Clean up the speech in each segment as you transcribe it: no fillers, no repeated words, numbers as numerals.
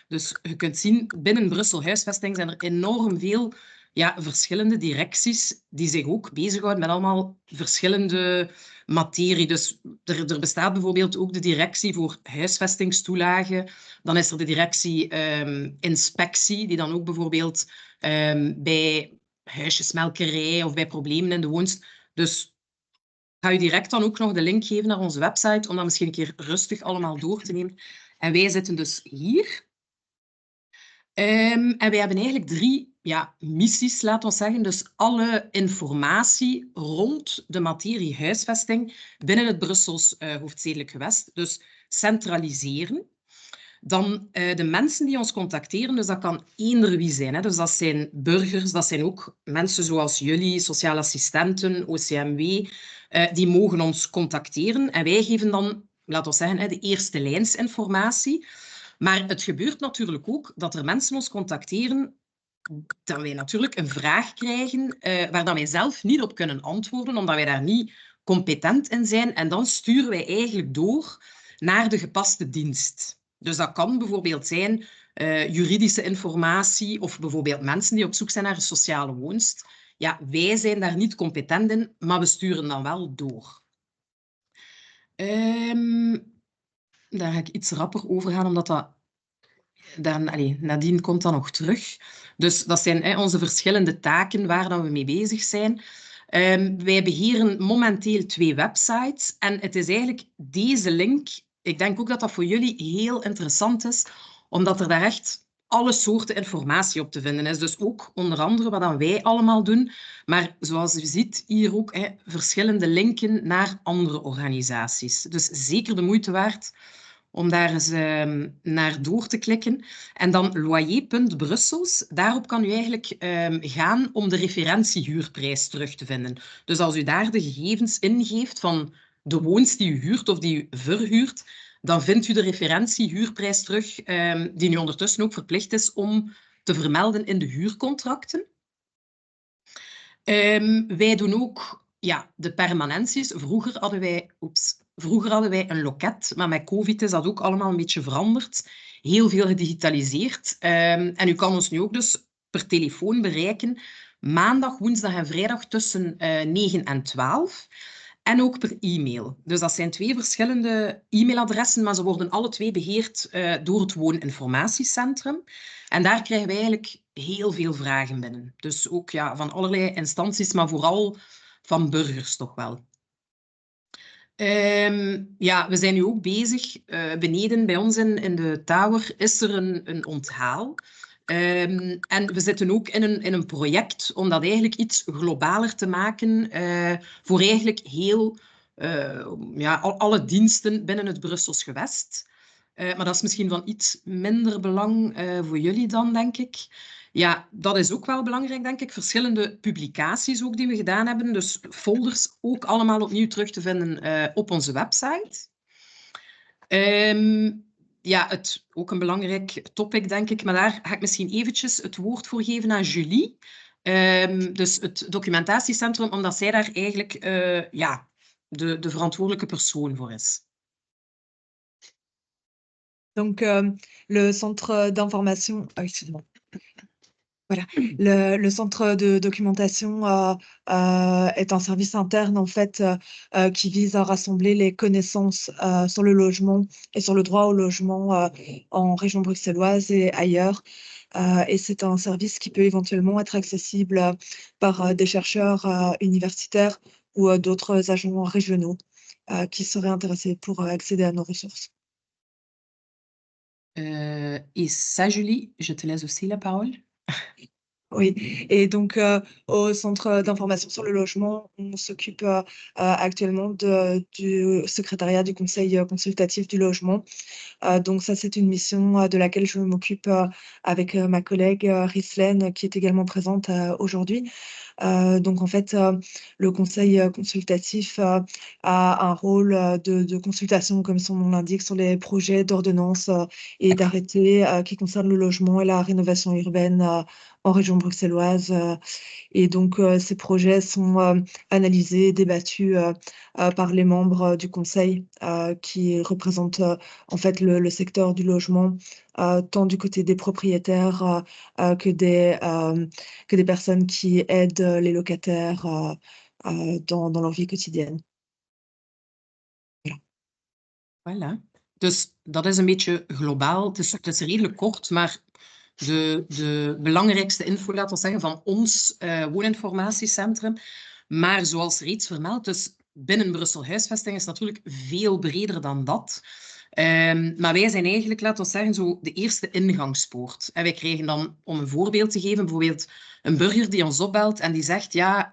Dus je kunt zien, binnen Brussel Huisvesting zijn er enorm veel verschillende directies die zich ook bezighouden met allemaal verschillende materie. Dus er bestaat bijvoorbeeld ook de directie voor huisvestingstoelagen. Dan is er de directie inspectie, die dan ook bijvoorbeeld bij huisjesmelkerij of bij problemen in de woonst. Dus ik ga je direct dan ook nog de link geven naar onze website, om dat misschien een keer rustig allemaal door te nemen. En wij zitten dus hier. En wij hebben eigenlijk 3 missies, laten we zeggen. Dus alle informatie rond de materie huisvesting binnen het Brussels hoofdstedelijk gewest. Dus centraliseren. Dan de mensen die ons contacteren, dus dat kan eender wie zijn. Hè. Dus dat zijn burgers, dat zijn ook mensen zoals jullie, sociale assistenten, OCMW, die mogen ons contacteren. En wij geven dan, laten we zeggen, de eerste lijnsinformatie. Maar het gebeurt natuurlijk ook dat er mensen ons contacteren, dat wij natuurlijk een vraag krijgen waar dat wij zelf niet op kunnen antwoorden, omdat wij daar niet competent in zijn. En dan sturen wij eigenlijk door naar de gepaste dienst. Dus dat kan bijvoorbeeld zijn juridische informatie of bijvoorbeeld mensen die op zoek zijn naar een sociale woonst. Ja, wij zijn daar niet competent in, maar we sturen dan wel door. Daar ga ik iets rapper over gaan, omdat dat nadien komt dat nog terug. Dus dat zijn onze verschillende taken waar dan we mee bezig zijn. Wij beheren momenteel 2 websites en het is eigenlijk deze link. Ik denk ook dat dat voor jullie heel interessant is, omdat er daar echt alle soorten informatie op te vinden is. Dus ook onder andere wat dan wij allemaal doen. Maar zoals u ziet, hier ook verschillende linken naar andere organisaties. Dus zeker de moeite waard om daar eens naar door te klikken. En dan loyer.brussels, daarop kan u eigenlijk gaan om de referentiehuurprijs terug te vinden. Dus als u daar de gegevens ingeeft van de woonst die u huurt of die u verhuurt, dan vindt u de referentiehuurprijs terug, die nu ondertussen ook verplicht is om te vermelden in de huurcontracten. Wij doen ook de permanenties. Vroeger hadden wij een loket, maar met COVID is dat ook allemaal een beetje veranderd. Heel veel gedigitaliseerd. En u kan ons nu ook dus per telefoon bereiken. Maandag, woensdag en vrijdag tussen 9 en 12. En ook per e-mail. Dus dat zijn 2 verschillende e-mailadressen, maar ze worden alle 2 beheerd door het Wooninformatiecentrum. En daar krijgen wij eigenlijk heel veel vragen binnen. Dus ook van allerlei instanties, maar vooral van burgers toch wel. We zijn nu ook bezig. Beneden bij ons in de tower is er een onthaal. En we zitten ook in een project om dat eigenlijk iets globaler te maken voor eigenlijk heel alle diensten binnen het Brussels gewest. Maar dat is misschien van iets minder belang voor jullie dan, denk ik. Ja, dat is ook wel belangrijk, denk ik. Verschillende publicaties ook die we gedaan hebben. Dus folders ook allemaal opnieuw terug te vinden op onze website. Ook een belangrijk topic, denk ik. Maar daar ga ik misschien eventjes het woord voor geven aan Julie. Dus het documentatiecentrum, omdat zij daar eigenlijk de verantwoordelijke persoon voor is. Donc, le centre d'information... excusez-moi. Voilà. Le centre de documentation est un service interne, en fait, qui vise à rassembler les connaissances sur le logement et sur le droit au logement en région bruxelloise et ailleurs. Et c'est un service qui peut éventuellement être accessible par des chercheurs universitaires ou d'autres agents régionaux qui seraient intéressés pour accéder à nos ressources. Et ça, Julie, je te laisse aussi la parole. Oui, et donc au centre d'information sur le logement, on s'occupe actuellement du secrétariat du conseil consultatif du logement. Donc ça, c'est une mission de laquelle je m'occupe avec ma collègue Rislaine, qui est également présente aujourd'hui. Donc en fait, le conseil consultatif a un rôle de consultation, comme son nom l'indique, sur les projets d'ordonnance et d'arrêtés qui concernent le logement et la rénovation urbaine en région bruxelloise. Et donc, ces projets sont analysés, débattus par les membres du conseil qui représentent en fait le secteur du logement tant du côté des propriétaires que des personnes qui aident les locataires dans leur vie quotidienne. Voilà. Voilà. Dus dat is een beetje globaal. Het is redelijk kort, maar de belangrijkste info, laten we zeggen, van ons wooninformatiecentrum. Maar zoals reeds vermeld, dus binnen Brussel Huisvesting is natuurlijk veel breder dan dat. Maar wij zijn eigenlijk, laten we zeggen, zo de eerste ingangspoort. En wij krijgen dan, om een voorbeeld te geven, bijvoorbeeld een burger die ons opbelt en die zegt, ja,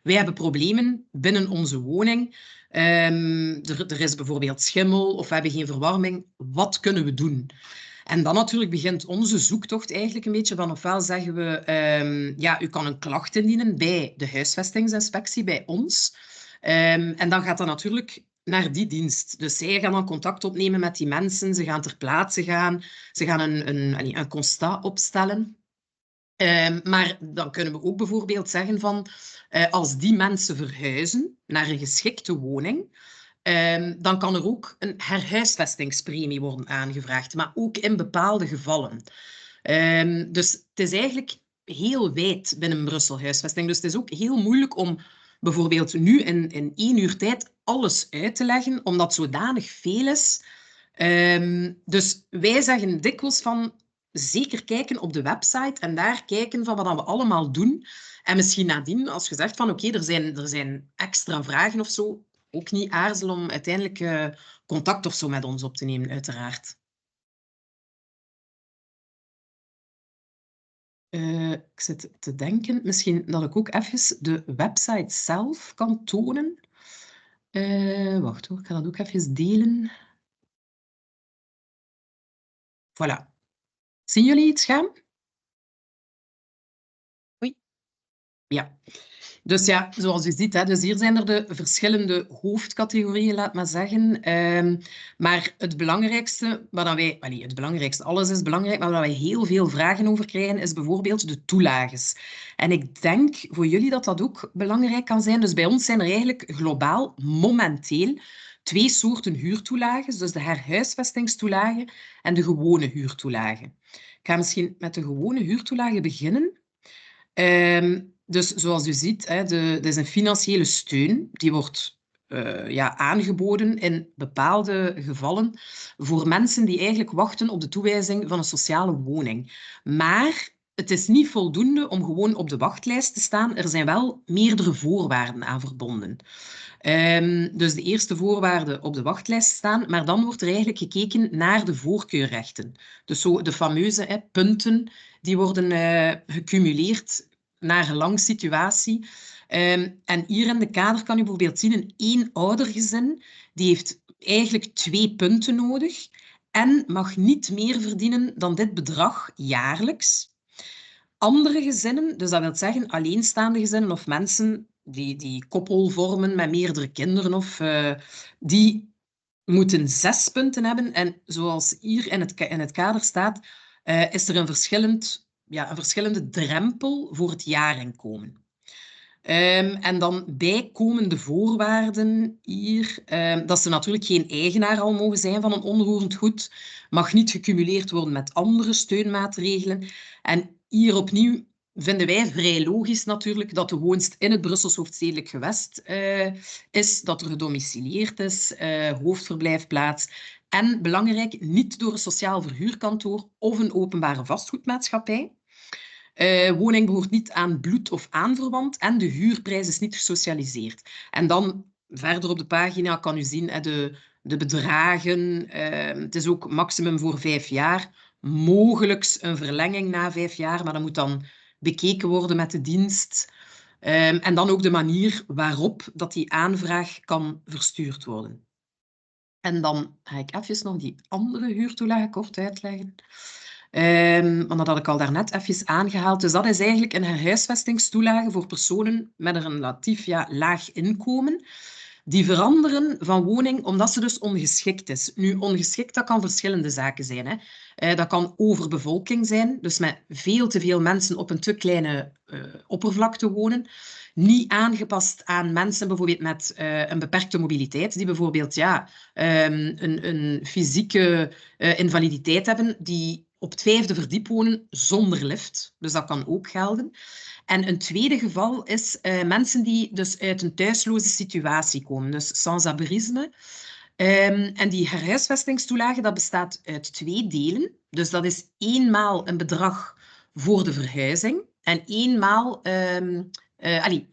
wij hebben problemen binnen onze woning. Er is bijvoorbeeld schimmel of we hebben geen verwarming. Wat kunnen we doen? En dan natuurlijk begint onze zoektocht eigenlijk een beetje van ofwel zeggen we, ja, u kan een klacht indienen bij de huisvestingsinspectie, bij ons. En dan gaat dat natuurlijk naar die dienst. Dus zij gaan dan contact opnemen met die mensen, ze gaan ter plaatse gaan, ze gaan een constat opstellen. Maar dan kunnen we ook bijvoorbeeld zeggen van, als die mensen verhuizen naar een geschikte woning, dan kan er ook een herhuisvestingspremie worden aangevraagd, maar ook in bepaalde gevallen. Dus het is eigenlijk heel wijd binnen Brussel Huisvesting. Dus het is ook heel moeilijk om bijvoorbeeld nu in 1 uur tijd alles uit te leggen, omdat zodanig veel is. Dus wij zeggen dikwijls van zeker kijken op de website en daar kijken van wat we allemaal doen. En misschien nadien, als je zegt van oké, er zijn extra vragen of zo, ook niet aarzelen om uiteindelijk contact of zo met ons op te nemen, uiteraard. Ik zit te denken, misschien dat ik ook even de website zelf kan tonen. Wacht hoor, ik ga dat ook even delen. Voilà. Zien jullie het scherm? Oui. Ja. Dus ja, zoals u ziet, hè, dus hier zijn er de verschillende hoofdcategorieën, laat maar zeggen. Maar het belangrijkste, het belangrijkste, alles is belangrijk, maar waar wij heel veel vragen over krijgen, is bijvoorbeeld de toelages. En ik denk voor jullie dat dat ook belangrijk kan zijn. Dus bij ons zijn er eigenlijk globaal momenteel 2 soorten huurtoelages. Dus de herhuisvestingstoelage en de gewone huurtoelage. Ik ga misschien met de gewone huurtoelage beginnen. Dus zoals u ziet, dat is een financiële steun. Die wordt aangeboden in bepaalde gevallen voor mensen die eigenlijk wachten op de toewijzing van een sociale woning. Maar het is niet voldoende om gewoon op de wachtlijst te staan. Er zijn wel meerdere voorwaarden aan verbonden. Dus de eerste voorwaarde op de wachtlijst staan, maar dan wordt er eigenlijk gekeken naar de voorkeurrechten. Dus zo de fameuze punten die worden gecumuleerd naar gelang situatie. En hier in de kader kan je bijvoorbeeld zien een eenoudergezin die heeft eigenlijk 2 punten nodig en mag niet meer verdienen dan dit bedrag jaarlijks. Andere gezinnen, dus dat wil zeggen alleenstaande gezinnen of mensen die koppel vormen met meerdere kinderen, die moeten 6 punten hebben. En zoals hier in het kader staat, is er een verschillende drempel voor het jaarinkomen. En dan bijkomende voorwaarden hier, dat ze natuurlijk geen eigenaar al mogen zijn van een onroerend goed, mag niet gecumuleerd worden met andere steunmaatregelen. En hier opnieuw vinden wij vrij logisch natuurlijk dat de woonst in het Brussels hoofdstedelijk gewest is, dat er gedomicileerd is, hoofdverblijfplaats en, belangrijk, niet door een sociaal verhuurkantoor of een openbare vastgoedmaatschappij. Woning behoort niet aan bloed- of aanverwant en de huurprijs is niet gesocialiseerd. En dan verder op de pagina kan u zien de bedragen. Het is ook maximum voor 5 jaar. Mogelijk een verlenging na 5 jaar, maar dat moet dan bekeken worden met de dienst. En dan ook de manier waarop dat die aanvraag kan verstuurd worden. En dan ga ik even nog die andere huurtoelage kort uitleggen. Want dat had ik al daarnet even aangehaald. Dus dat is eigenlijk een herhuisvestingstoelage voor personen met een relatief laag inkomen. Die veranderen van woning omdat ze dus ongeschikt is. Nu, ongeschikt, dat kan verschillende zaken zijn. Hè. Dat kan overbevolking zijn, dus met veel te veel mensen op een te kleine oppervlakte wonen. Niet aangepast aan mensen bijvoorbeeld met een beperkte mobiliteit, die bijvoorbeeld een fysieke invaliditeit hebben, die op het 5e verdiep wonen zonder lift. Dus dat kan ook gelden. En een tweede geval is mensen die dus uit een thuisloze situatie komen, dus sans-abrisme. En die herhuisvestingstoelage, dat bestaat uit 2 delen. Dus dat is eenmaal een bedrag voor de verhuizing en eenmaal...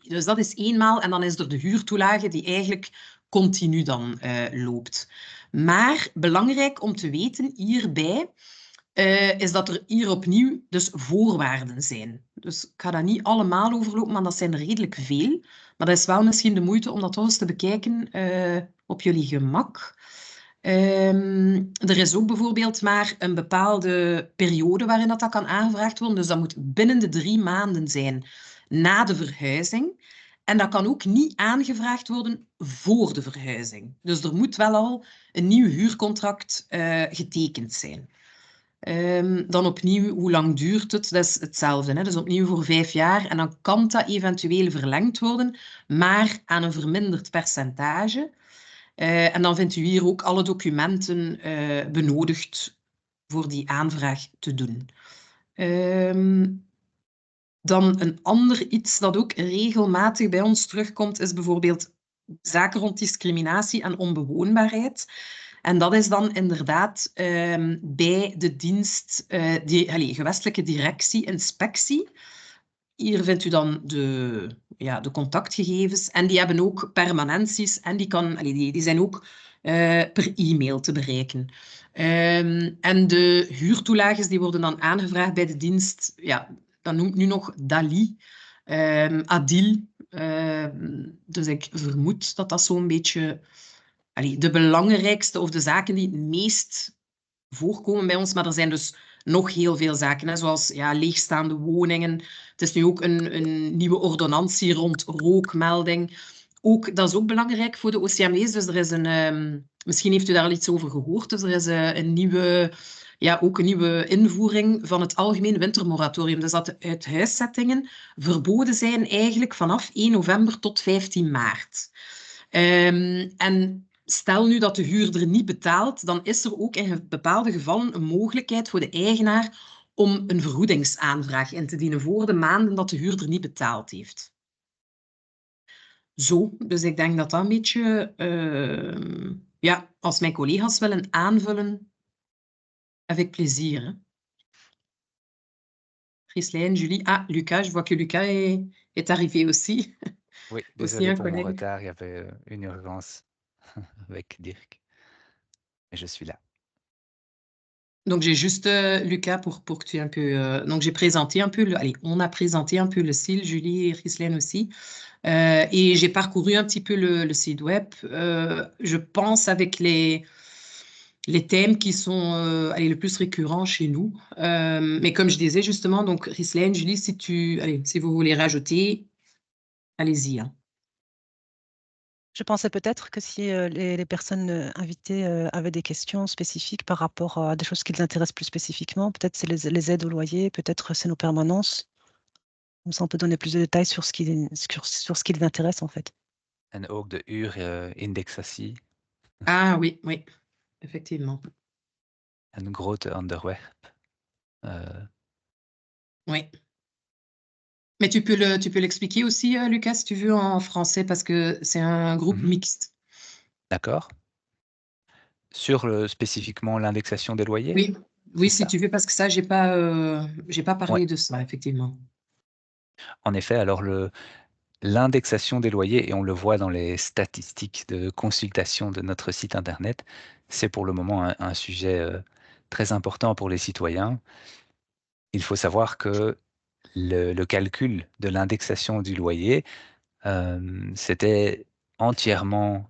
dus dat is eenmaal en dan is er de huurtoelage die eigenlijk continu dan loopt. Maar belangrijk om te weten hierbij is dat er hier opnieuw dus voorwaarden zijn. Dus ik ga dat niet allemaal overlopen, maar dat zijn er redelijk veel. Maar dat is wel misschien de moeite om dat toch eens te bekijken op jullie gemak. Er is ook bijvoorbeeld maar een bepaalde periode waarin dat kan aangevraagd worden. Dus dat moet binnen de 3 maanden zijn na de verhuizing. En dat kan ook niet aangevraagd worden voor de verhuizing. Dus er moet wel al een nieuw huurcontract getekend zijn. Dan opnieuw, hoe lang duurt het? Dat is hetzelfde. Hè? Dus opnieuw voor 5 jaar. En dan kan dat eventueel verlengd worden, maar aan een verminderd percentage. En dan vindt u hier ook alle documenten benodigd voor die aanvraag te doen. Dan een ander iets dat ook regelmatig bij ons terugkomt, is bijvoorbeeld zaken rond discriminatie en onbewoonbaarheid. En dat is dan inderdaad bij de dienst, gewestelijke directie, inspectie. Hier vindt u dan de contactgegevens en die hebben ook permanenties en die zijn ook per e-mail te bereiken. En de huurtoelages die worden dan aangevraagd bij de dienst, dat noemt nu nog DALI, ADIL. Dus ik vermoed dat dat zo'n beetje de belangrijkste of de zaken die het meest voorkomen bij ons, maar er zijn dus nog heel veel zaken, hè, zoals leegstaande woningen. Het is nu ook een nieuwe ordonnantie rond rookmelding. Dat is ook belangrijk voor de OCMW's. Dus er is misschien heeft u daar al iets over gehoord. Dus er is een nieuwe invoering van het algemeen wintermoratorium. Dus dat de uithuiszettingen verboden zijn eigenlijk vanaf 1 november tot 15 maart. En stel nu dat de huurder niet betaalt, dan is er ook in bepaalde gevallen een mogelijkheid voor de eigenaar om een vergoedingsaanvraag in te dienen voor de maanden dat de huurder niet betaald heeft. Zo, dus ik denk dat dat een beetje, als mijn collega's willen aanvullen, heb ik plezier. Hè? Ghislaine, Julie. Ah, Lucas, je vois que Lucas est arrivé aussi. Oui, désolé pour mon retard, il y avait une urgence avec Dirk. Et je suis là. Donc, j'ai juste, Lucas, pour que tu aies un peu... donc, j'ai présenté un peu... on a présenté un peu le site, Julie et Ghislaine aussi. Et j'ai parcouru un petit peu le site web. Je pense avec les thèmes qui sont le plus récurrents chez nous. Mais comme je disais, justement, donc, Ghislaine, Julie, si vous voulez rajouter, allez-y. Hein. Je pensais peut-être que si les personnes invitées avaient des questions spécifiques par rapport à des choses qui les intéressent plus spécifiquement, peut-être c'est les aides au loyer, peut-être c'est nos permanences. Comme ça, on peut donner plus de détails sur ce qui les intéresse, en fait. En ook de uurindexatie. Ah oui, effectivement. Een grote onderwerp. Oui. Mais tu peux l'expliquer aussi, Lucas, si tu veux, en français, parce que c'est un groupe mixte. D'accord. Sur spécifiquement l'indexation des loyers? Oui, si tu veux, parce que ça, j'ai pas parlé de ça, effectivement. En effet, alors l'indexation des loyers, et on le voit dans les statistiques de consultation de notre site internet, c'est pour le moment un sujet très important pour les citoyens. Il faut savoir que le calcul de l'indexation du loyer, c'était entièrement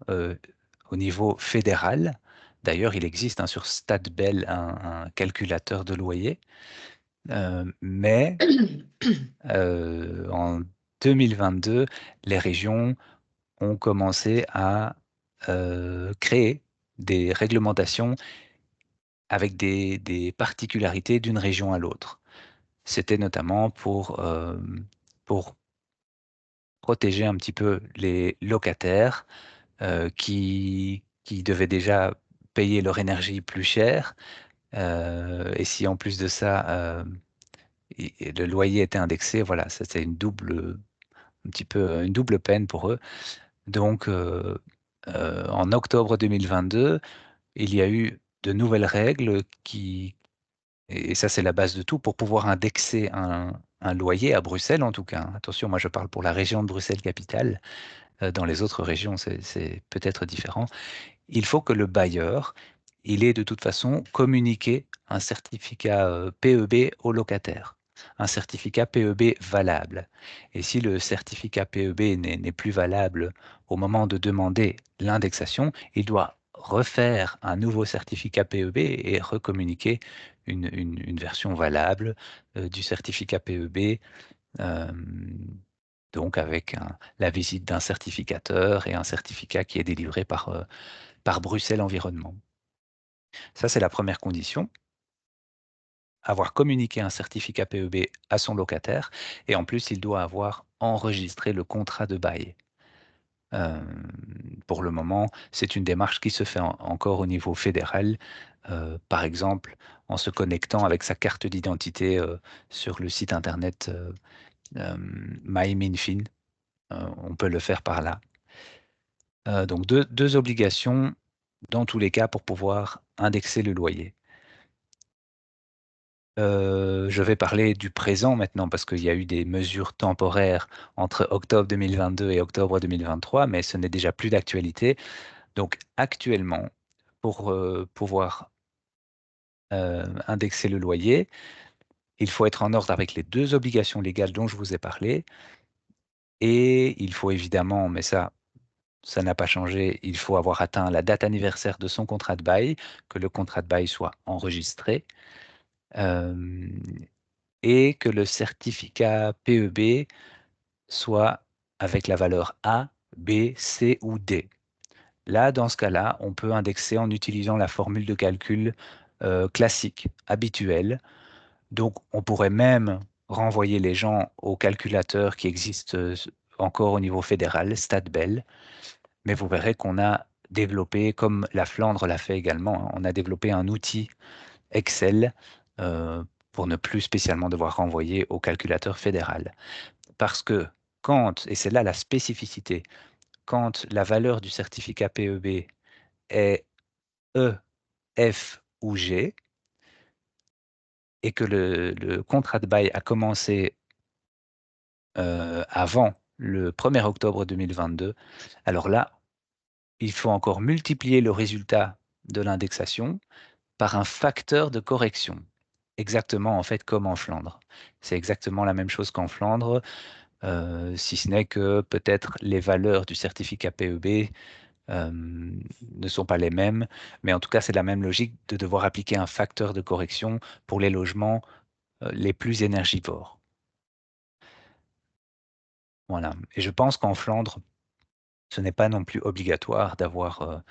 au niveau fédéral. D'ailleurs, il existe sur Stadbel un calculateur de loyer, mais en 2022, les régions ont commencé à créer des réglementations avec des particularités d'une région à l'autre. C'était notamment pour protéger un petit peu les locataires qui devaient déjà payer leur énergie plus cher. Et si en plus de ça, le loyer était indexé, voilà, c'était un petit peu une double peine pour eux. Donc, en octobre 2022, il y a eu de nouvelles règles et ça c'est la base de tout, pour pouvoir indexer un loyer à Bruxelles en tout cas, hein. Attention, moi je parle pour la région de Bruxelles-Capitale. Dans les autres régions, c'est peut-être différent. Il faut que le bailleur, il ait de toute façon communiqué un certificat PEB au locataire, un certificat PEB valable. Et si le certificat PEB n'est plus valable au moment de demander l'indexation, il doit refaire un nouveau certificat PEB et recommuniquer une version valable du certificat PEB. euh, donc avec la visite d'un certificateur et un certificat qui est délivré par Bruxelles Environnement. Ça, c'est la première condition, avoir communiqué un certificat PEB à son locataire, et en plus, il doit avoir enregistré le contrat de bail. Euh, pour le moment, c'est une démarche qui se fait encore au niveau fédéral, par exemple en se connectant avec sa carte d'identité sur le site internet MyMinFin. On peut le faire par là. Donc deux obligations dans tous les cas pour pouvoir indexer le loyer. Je vais parler du présent maintenant parce qu'il y a eu des mesures temporaires entre octobre 2022 et octobre 2023, mais ce n'est déjà plus d'actualité. Donc actuellement, pour pouvoir indexer le loyer, il faut être en ordre avec les deux obligations légales dont je vous ai parlé. Et il faut évidemment, mais ça n'a pas changé, il faut avoir atteint la date anniversaire de son contrat de bail, que le contrat de bail soit enregistré. Et que le certificat PEB soit avec la valeur A, B, C ou D. Là, dans ce cas-là, on peut indexer en utilisant la formule de calcul classique, habituelle. Donc, on pourrait même renvoyer les gens au calculateur qui existe encore au niveau fédéral, StatBel. Mais vous verrez qu'on a développé, comme la Flandre l'a fait également, hein, on a développé un outil Excel pour ne plus spécialement devoir renvoyer au calculateur fédéral. Parce que quand, et c'est là la spécificité, quand la valeur du certificat PEB est E, F ou G, et que le contrat de bail a commencé avant le 1er octobre 2022, alors là, il faut encore multiplier le résultat de l'indexation par un facteur de correction. Exactement en fait comme en Flandre. C'est exactement la même chose qu'en Flandre, si ce n'est que peut-être les valeurs du certificat PEB ne sont pas les mêmes, mais en tout cas c'est la même logique de devoir appliquer un facteur de correction pour les logements les plus énergivores. Voilà. Et je pense qu'en Flandre, ce n'est pas non plus obligatoire d'avoir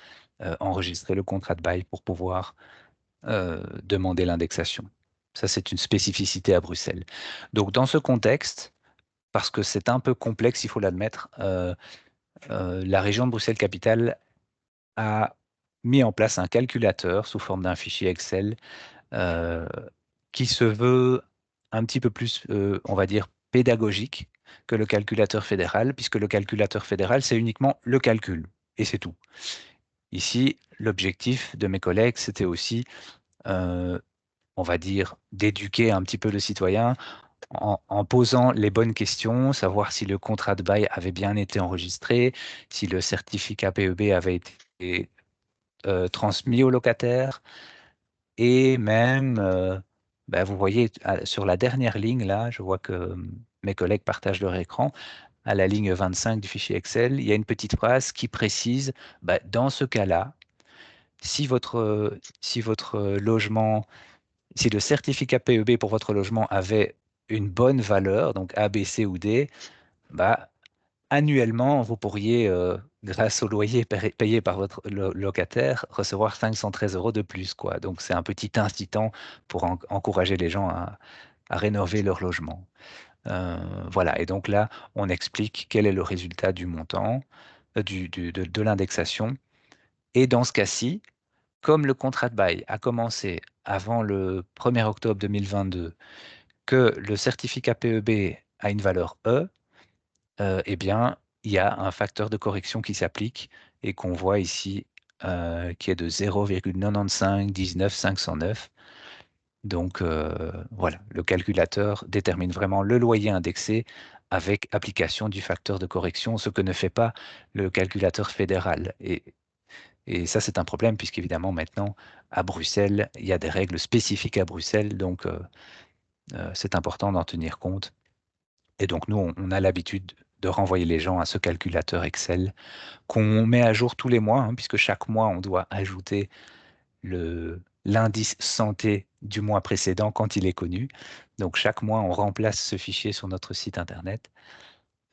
enregistré le contrat de bail pour pouvoir demander l'indexation. Ça, c'est une spécificité à Bruxelles. Donc, dans ce contexte, parce que c'est un peu complexe, il faut l'admettre, la région de Bruxelles-Capitale a mis en place un calculateur sous forme d'un fichier Excel euh, qui se veut un petit peu plus, on va dire, pédagogique que le calculateur fédéral, puisque le calculateur fédéral, c'est uniquement le calcul, et c'est tout. Ici, l'objectif de mes collègues, c'était aussi on va dire, d'éduquer un petit peu le citoyen en posant les bonnes questions, savoir si le contrat de bail avait bien été enregistré, si le certificat PEB avait été transmis au locataire, et même, ben, vous voyez, sur la dernière ligne, là, je vois que mes collègues partagent leur écran, à la ligne 25 du fichier Excel, il y a une petite phrase qui précise, ben, dans ce cas-là, si votre logement si le certificat PEB pour votre logement avait une bonne valeur, donc A, B, C ou D, bah, annuellement, vous pourriez, grâce au loyer payé par votre locataire, recevoir 513 € de plus, quoi. Donc, c'est un petit incitant pour encourager les gens à rénover leur logement. Voilà. Et donc là, on explique quel est le résultat du montant, de l'indexation. Et dans ce cas-ci, comme le contrat de bail a commencé avant le 1er octobre 2022, que le certificat PEB a une valeur E, eh bien, il y a un facteur de correction qui s'applique et qu'on voit ici, qui est de 0,9519509. Donc, voilà, le calculateur détermine vraiment le loyer indexé avec application du facteur de correction, ce que ne fait pas le calculateur fédéral. Et ça, c'est un problème puisqu'évidemment, maintenant, à Bruxelles, il y a des règles spécifiques à Bruxelles, donc c'est important d'en tenir compte. Et donc, nous, on a l'habitude de renvoyer les gens à ce calculateur Excel qu'on met à jour tous les mois, hein, puisque chaque mois, on doit ajouter l'indice santé du mois précédent quand il est connu. Donc, chaque mois, on remplace ce fichier sur notre site Internet.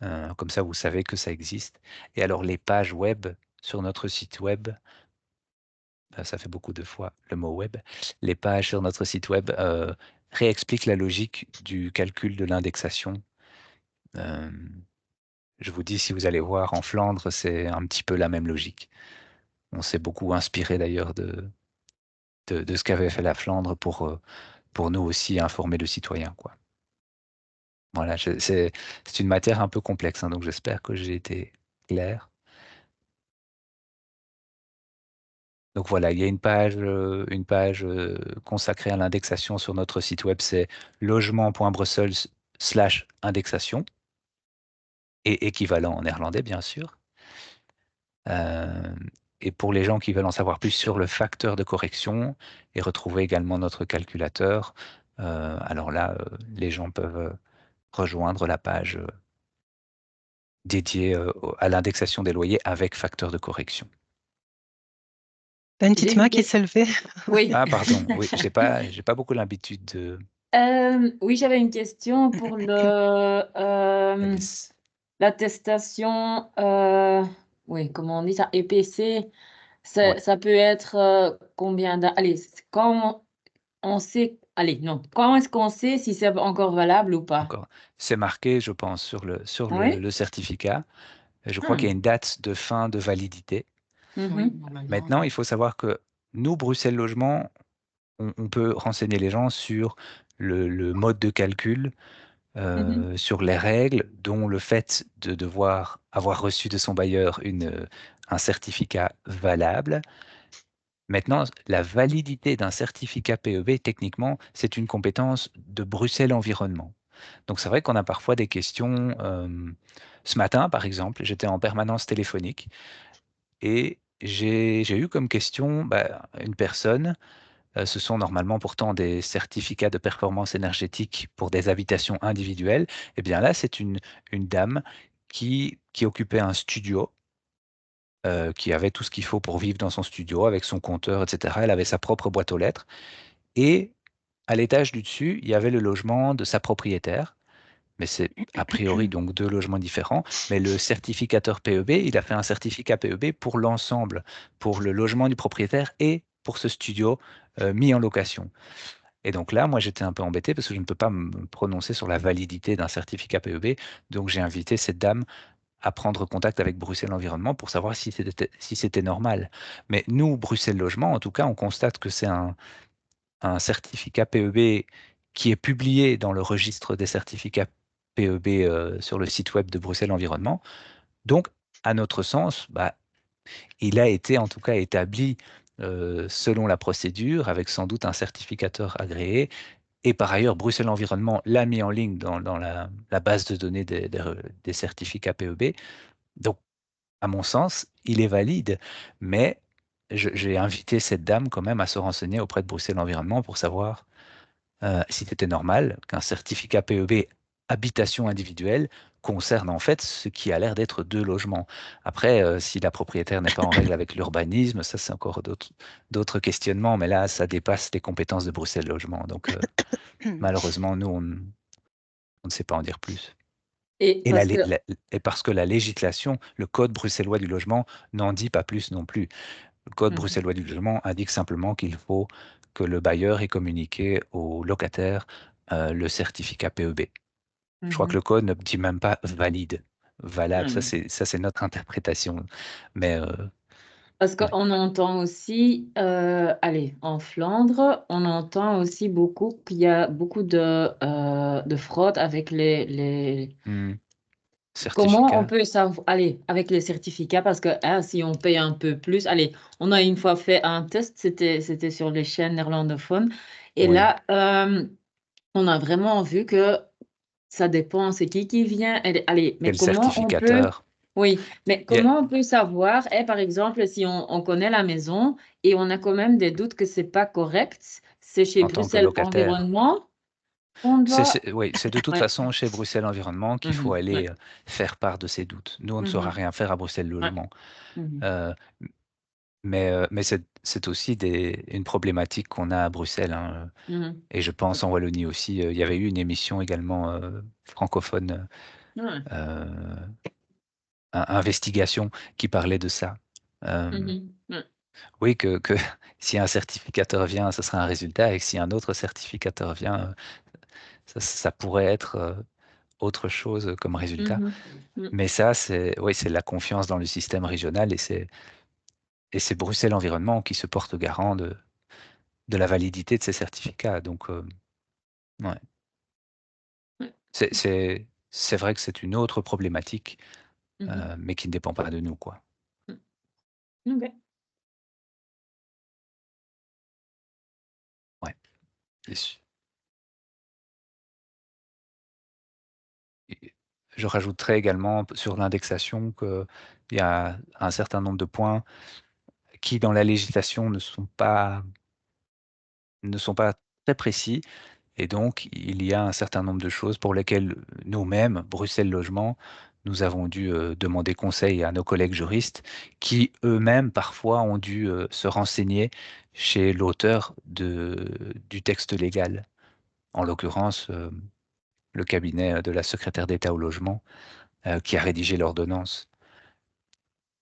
Comme ça, vous savez que ça existe. Et alors, les pages web sur notre site web, ça fait beaucoup de fois le mot web, les pages sur notre site web réexpliquent la logique du calcul de l'indexation. Je vous dis, si vous allez voir en Flandre, c'est un petit peu la même logique. On s'est beaucoup inspiré d'ailleurs de ce qu'avait fait la Flandre pour nous aussi informer le citoyen, quoi. Voilà, c'est une matière un peu complexe, hein, donc j'espère que j'ai été clair. Donc voilà, il y a une page consacrée à l'indexation sur notre site web, c'est logement.brussels/indexation, et équivalent en néerlandais, bien sûr. Et pour les gens qui veulent en savoir plus sur le facteur de correction et retrouver également notre calculateur, alors là, les gens peuvent rejoindre la page dédiée à l'indexation des loyers avec facteur de correction. T'as une petite main qui s'est levée. Oui. Ah, pardon, oui, j'ai pas beaucoup l'habitude de... Oui, j'avais une question pour l'attestation, oui, comment on dit ça, EPC. Ouais. Ça peut être combien allez, quand on sait, allez, non, quand est-ce qu'on sait si c'est encore valable ou pas? Encore. C'est marqué, je pense, sur Oui? le certificat. Je crois qu'il y a une date de fin de validité. Oui, Mhm. normalement. Maintenant, il faut savoir que nous, Bruxelles Logement, on peut renseigner les gens sur le mode de calcul, sur les règles, dont le fait de devoir avoir reçu de son bailleur un certificat valable. Maintenant, la validité d'un certificat PEB, techniquement, c'est une compétence de Bruxelles Environnement. Donc c'est vrai qu'on a parfois des questions. Ce matin, par exemple, j'étais en permanence téléphonique et j'ai eu comme question une personne. Ce sont normalement pourtant des certificats de performance énergétique pour des habitations individuelles. Et bien là, c'est une dame qui occupait un studio, qui avait tout ce qu'il faut pour vivre dans son studio avec son compteur, etc. Elle avait sa propre boîte aux lettres. Et à l'étage du dessus, il y avait le logement de sa propriétaire. Mais c'est a priori donc deux logements différents. Mais le certificateur PEB, il a fait un certificat PEB pour l'ensemble, pour le logement du propriétaire et pour ce studio mis en location. Et donc là, moi, j'étais un peu embêté parce que je ne peux pas me prononcer sur la validité d'un certificat PEB. Donc j'ai invité cette dame à prendre contact avec Bruxelles Environnement pour savoir si c'était normal. Mais nous, Bruxelles Logement, en tout cas, on constate que c'est un certificat PEB qui est publié dans le registre des certificats PEB sur le site web de Bruxelles Environnement. Donc, à notre sens, il a été en tout cas établi selon la procédure, avec sans doute un certificateur agréé. Et par ailleurs, Bruxelles Environnement l'a mis en ligne dans la base de données des certificats PEB. Donc, à mon sens, il est valide, mais j'ai invité cette dame quand même à se renseigner auprès de Bruxelles Environnement pour savoir si c'était normal qu'un certificat PEB habitation individuelle concerne en fait ce qui a l'air d'être deux logements. Après, si la propriétaire n'est pas en règle avec l'urbanisme, ça c'est encore d'autres questionnements, mais là, ça dépasse les compétences de Bruxelles Logement. Donc, malheureusement, nous, on ne sait pas en dire plus. Et Et, parce que, et parce que la législation, le code bruxellois du logement n'en dit pas plus non plus. Le code Mhm. bruxellois du logement indique simplement qu'il faut que le bailleur ait communiqué au locataire le certificat PEB. Je crois que Mhm. le code ne dit même pas valide, valable. Mhm. Ça c'est notre interprétation. Mais Parce ouais. qu'on entend aussi, allez, en Flandre, on entend aussi beaucoup qu'il y a beaucoup de fraude avec les... Comment on Certificat. peut savoir, allez, avec les certificats, parce que hein, si on paye un peu plus, allez, on a une fois fait un test, c'était sur les chaînes néerlandophones, et Oui. là, on a vraiment vu que ça dépend, c'est qui vient, allez, mais Quel comment on peut... certificateur? Oui, mais Il y a- comment on peut savoir, par exemple, si on connaît la maison et on a quand même des doutes que c'est pas correct, c'est chez En tant que Bruxelles locataire. Environnement qu'on doit... Oui, c'est de toute Ouais. façon chez Bruxelles Environnement qu'il faut aller Ouais. faire part de ses doutes. Nous, on ne saura Mhm. rien faire à Bruxelles Ouais. Logement. Mhm. Euh, mais c'est aussi une problématique qu'on a à Bruxelles, hein. Mhm. Et je pense en Wallonie aussi. Il y avait eu une émission également francophone, Ouais. euh, Investigation, qui parlait de ça. Mhm. Ouais. Oui, que si un certificateur vient, ce sera un résultat, et que si un autre certificateur vient, ça pourrait être autre chose comme résultat. Mhm. Mhm. Mais ça, c'est la confiance dans le système régional, et c'est Bruxelles Environnement qui se porte garant de la validité de ces certificats. Donc, ouais. Ouais. C'est vrai que c'est une autre problématique, Mhm. mais qui ne dépend pas de nous, quoi. Ok. Ouais. Et su- et je rajouterais également sur l'indexation qu'il y a un certain nombre de points qui, dans la législation, ne sont pas très précis. Et donc, il y a un certain nombre de choses pour lesquelles nous-mêmes, Bruxelles Logement, nous avons dû demander conseil à nos collègues juristes qui eux-mêmes parfois ont dû se renseigner chez l'auteur du texte légal, en l'occurrence le cabinet de la secrétaire d'État au logement qui a rédigé l'ordonnance.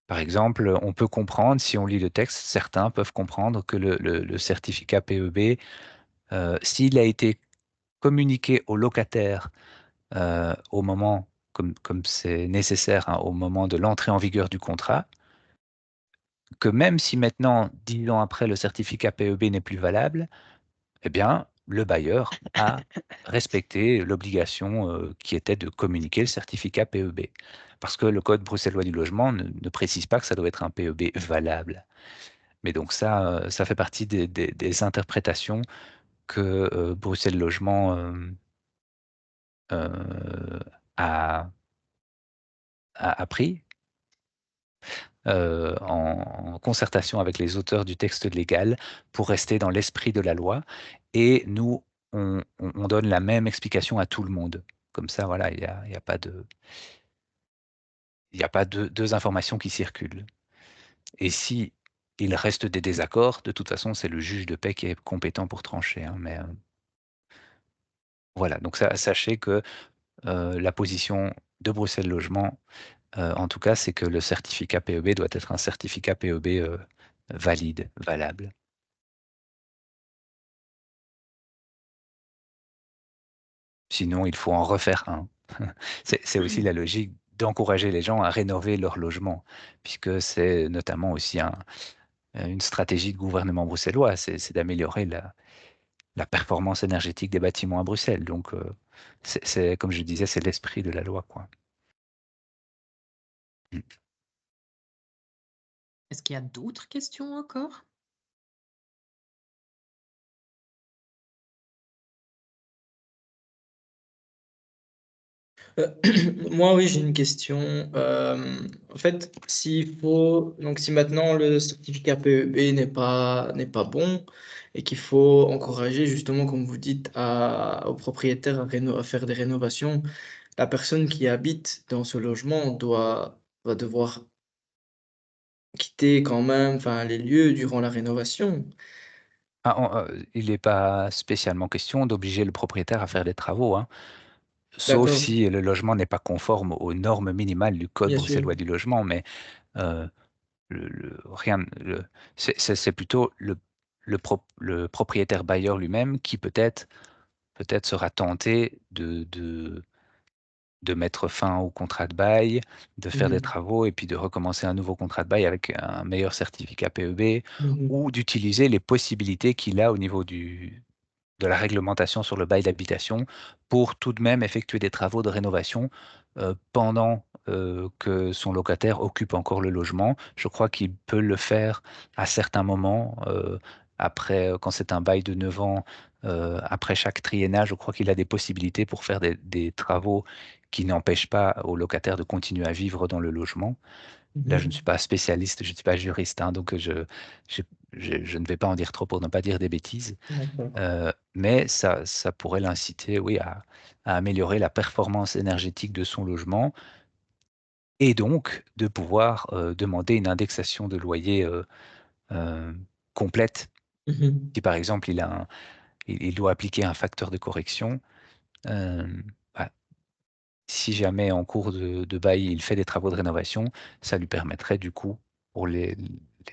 Par exemple, on peut comprendre, si on lit le texte, certains peuvent comprendre que le certificat PEB, s'il a été communiqué au locataire au moment, comme c'est nécessaire, hein, au moment de l'entrée en vigueur du contrat, que même si maintenant, 10 ans après, le certificat PEB n'est plus valable, eh bien, le bailleur a respecté l'obligation qui était de communiquer le certificat PEB. Parce que le code bruxellois du logement ne précise pas que ça doit être un PEB valable. Mais donc ça fait partie des interprétations que Bruxelles Logement euh, a, a pris en concertation avec les auteurs du texte légal pour rester dans l'esprit de la loi. Et nous, on donne la même explication à tout le monde. Comme ça, voilà, il y a pas deux informations qui circulent. Et si il reste des désaccords, de toute façon, c'est le juge de paix qui est compétent pour trancher, hein. Mais voilà, donc sachez que la position de Bruxelles Logement, en tout cas, c'est que le certificat PEB doit être un certificat PEB valide, valable. Sinon, il faut en refaire un. C'est aussi la logique d'encourager les gens à rénover leur logement, puisque c'est notamment aussi une stratégie de gouvernement bruxellois, c'est d'améliorer la performance énergétique des bâtiments à Bruxelles. Donc, comme je disais, c'est l'esprit de la loi, quoi. Mm. Est-ce qu'il y a d'autres questions encore? Moi, oui, j'ai une question. En fait, donc si maintenant le certificat PEB n'est pas bon et qu'il faut encourager justement, comme vous dites, aux propriétaires à faire des rénovations, la personne qui habite dans ce logement va devoir quitter quand même, enfin, les lieux durant la rénovation. Il n'est pas spécialement question d'obliger le propriétaire à faire des travaux, hein. sauf D'accord, si le logement n'est pas conforme aux normes minimales du Code bien sûr. bruxellois du logement, mais rien, c'est plutôt le propriétaire bailleur lui-même qui peut-être sera tenté de mettre fin au contrat de bail, de faire des Mhm, travaux et puis de recommencer un nouveau contrat de bail avec un meilleur certificat PEB, mhm, ou d'utiliser les possibilités qu'il a au niveau de la réglementation sur le bail d'habitation pour tout de même effectuer des travaux de rénovation pendant que son locataire occupe encore le logement. Je crois qu'il peut le faire à certains moments, après, quand c'est un bail de 9 ans, après chaque triennat, je crois qu'il a des possibilités pour faire des travaux qui n'empêchent pas au locataire de continuer à vivre dans le logement. Là, je ne suis mhm. pas spécialiste, je ne suis pas juriste, hein, donc je ne vais pas en dire trop pour ne pas dire des bêtises. D'accord. Mais ça pourrait l'inciter, oui, à améliorer la performance énergétique de son logement et donc de pouvoir demander une indexation de loyer euh, complète. Mhm. Si par exemple il doit appliquer un facteur de correction, euh, bah, si jamais en cours de bail il fait des travaux de rénovation, ça lui permettrait du coup, pour les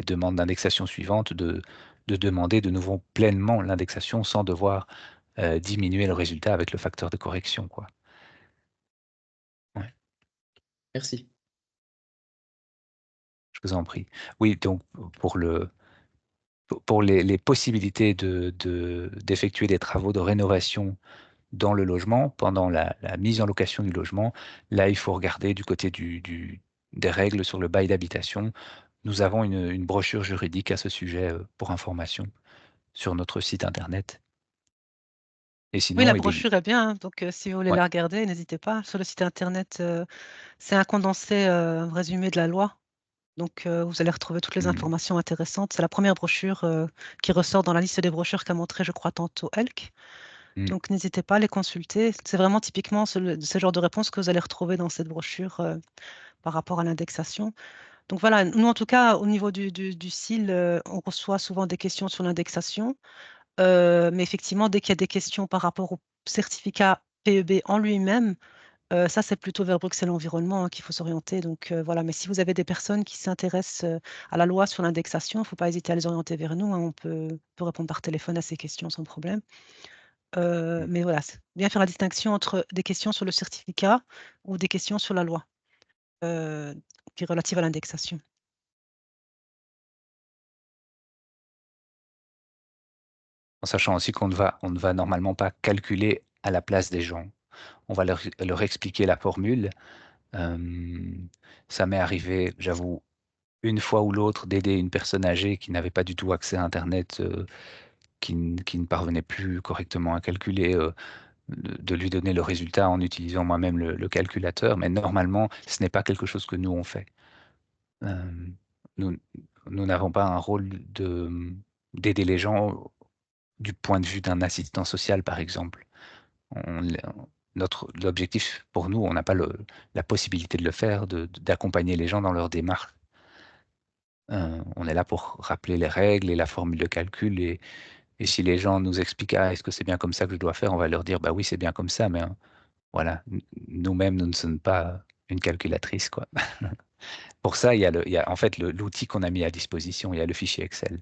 demandes d'indexation suivantes, de demander de nouveau pleinement l'indexation sans devoir diminuer le résultat avec le facteur de correction, quoi. Ouais, Merci. je vous en prie. Oui, donc pour les possibilités d'effectuer des travaux de rénovation dans le logement, pendant la mise en location du logement, là, il faut regarder du côté des règles sur le bail d'habitation. Nous avons une brochure juridique à ce sujet pour information sur notre site internet. Et Oui, la sinon, brochure est bien, hein, donc si vous voulez ouais. la regarder, n'hésitez pas. Sur le site internet, c'est un condensé, un résumé de la loi. Donc, vous allez retrouver toutes les Hmm. informations intéressantes. C'est la première brochure qui ressort dans la liste des brochures qu'a montré, je crois, tantôt Elk. Hmm. Donc, n'hésitez pas à les consulter. C'est vraiment typiquement ce genre de réponse que vous allez retrouver dans cette brochure par rapport à l'indexation. Donc voilà, nous en tout cas, au niveau du CIL, on reçoit souvent des questions sur l'indexation. Mais effectivement, dès qu'il y a des questions par rapport au certificat PEB en lui-même, ça, c'est plutôt vers Bruxelles Environnement qu'il faut s'orienter. Donc voilà, mais si vous avez des personnes qui s'intéressent à la loi sur l'indexation, il ne faut pas hésiter à les orienter vers nous, hein. On peut répondre par téléphone à ces questions sans problème. Mais voilà, c'est bien faire la distinction entre des questions sur le certificat ou des questions sur la loi euh, qui est relative à l'indexation. En sachant aussi on ne va normalement pas calculer à la place des gens. On va leur expliquer la formule. Euh, Ça m'est arrivé, j'avoue, une fois ou l'autre d'aider une personne âgée qui n'avait pas du tout accès à Internet, qui ne parvenait plus correctement à calculer, de lui donner le résultat en utilisant moi-même le calculateur. Mais normalement, ce n'est pas quelque chose que nous on fait. Euh, nous nous n'avons pas un rôle d'aider les gens du point de vue d'un assistant social, par exemple. On- L'objectif pour nous, on n'a pas la possibilité de le faire, d'accompagner les gens dans leur démarche. On est là pour rappeler les règles et la formule de calcul. Et si les gens nous expliquent, ah, est-ce que c'est bien comme ça que je dois faire, on va leur dire, bah oui, c'est bien comme ça, mais voilà, nous-mêmes, nous ne sommes pas une calculatrice, quoi. Pour ça, il y a en fait l'outil qu'on a mis à disposition, il y a le fichier Excel.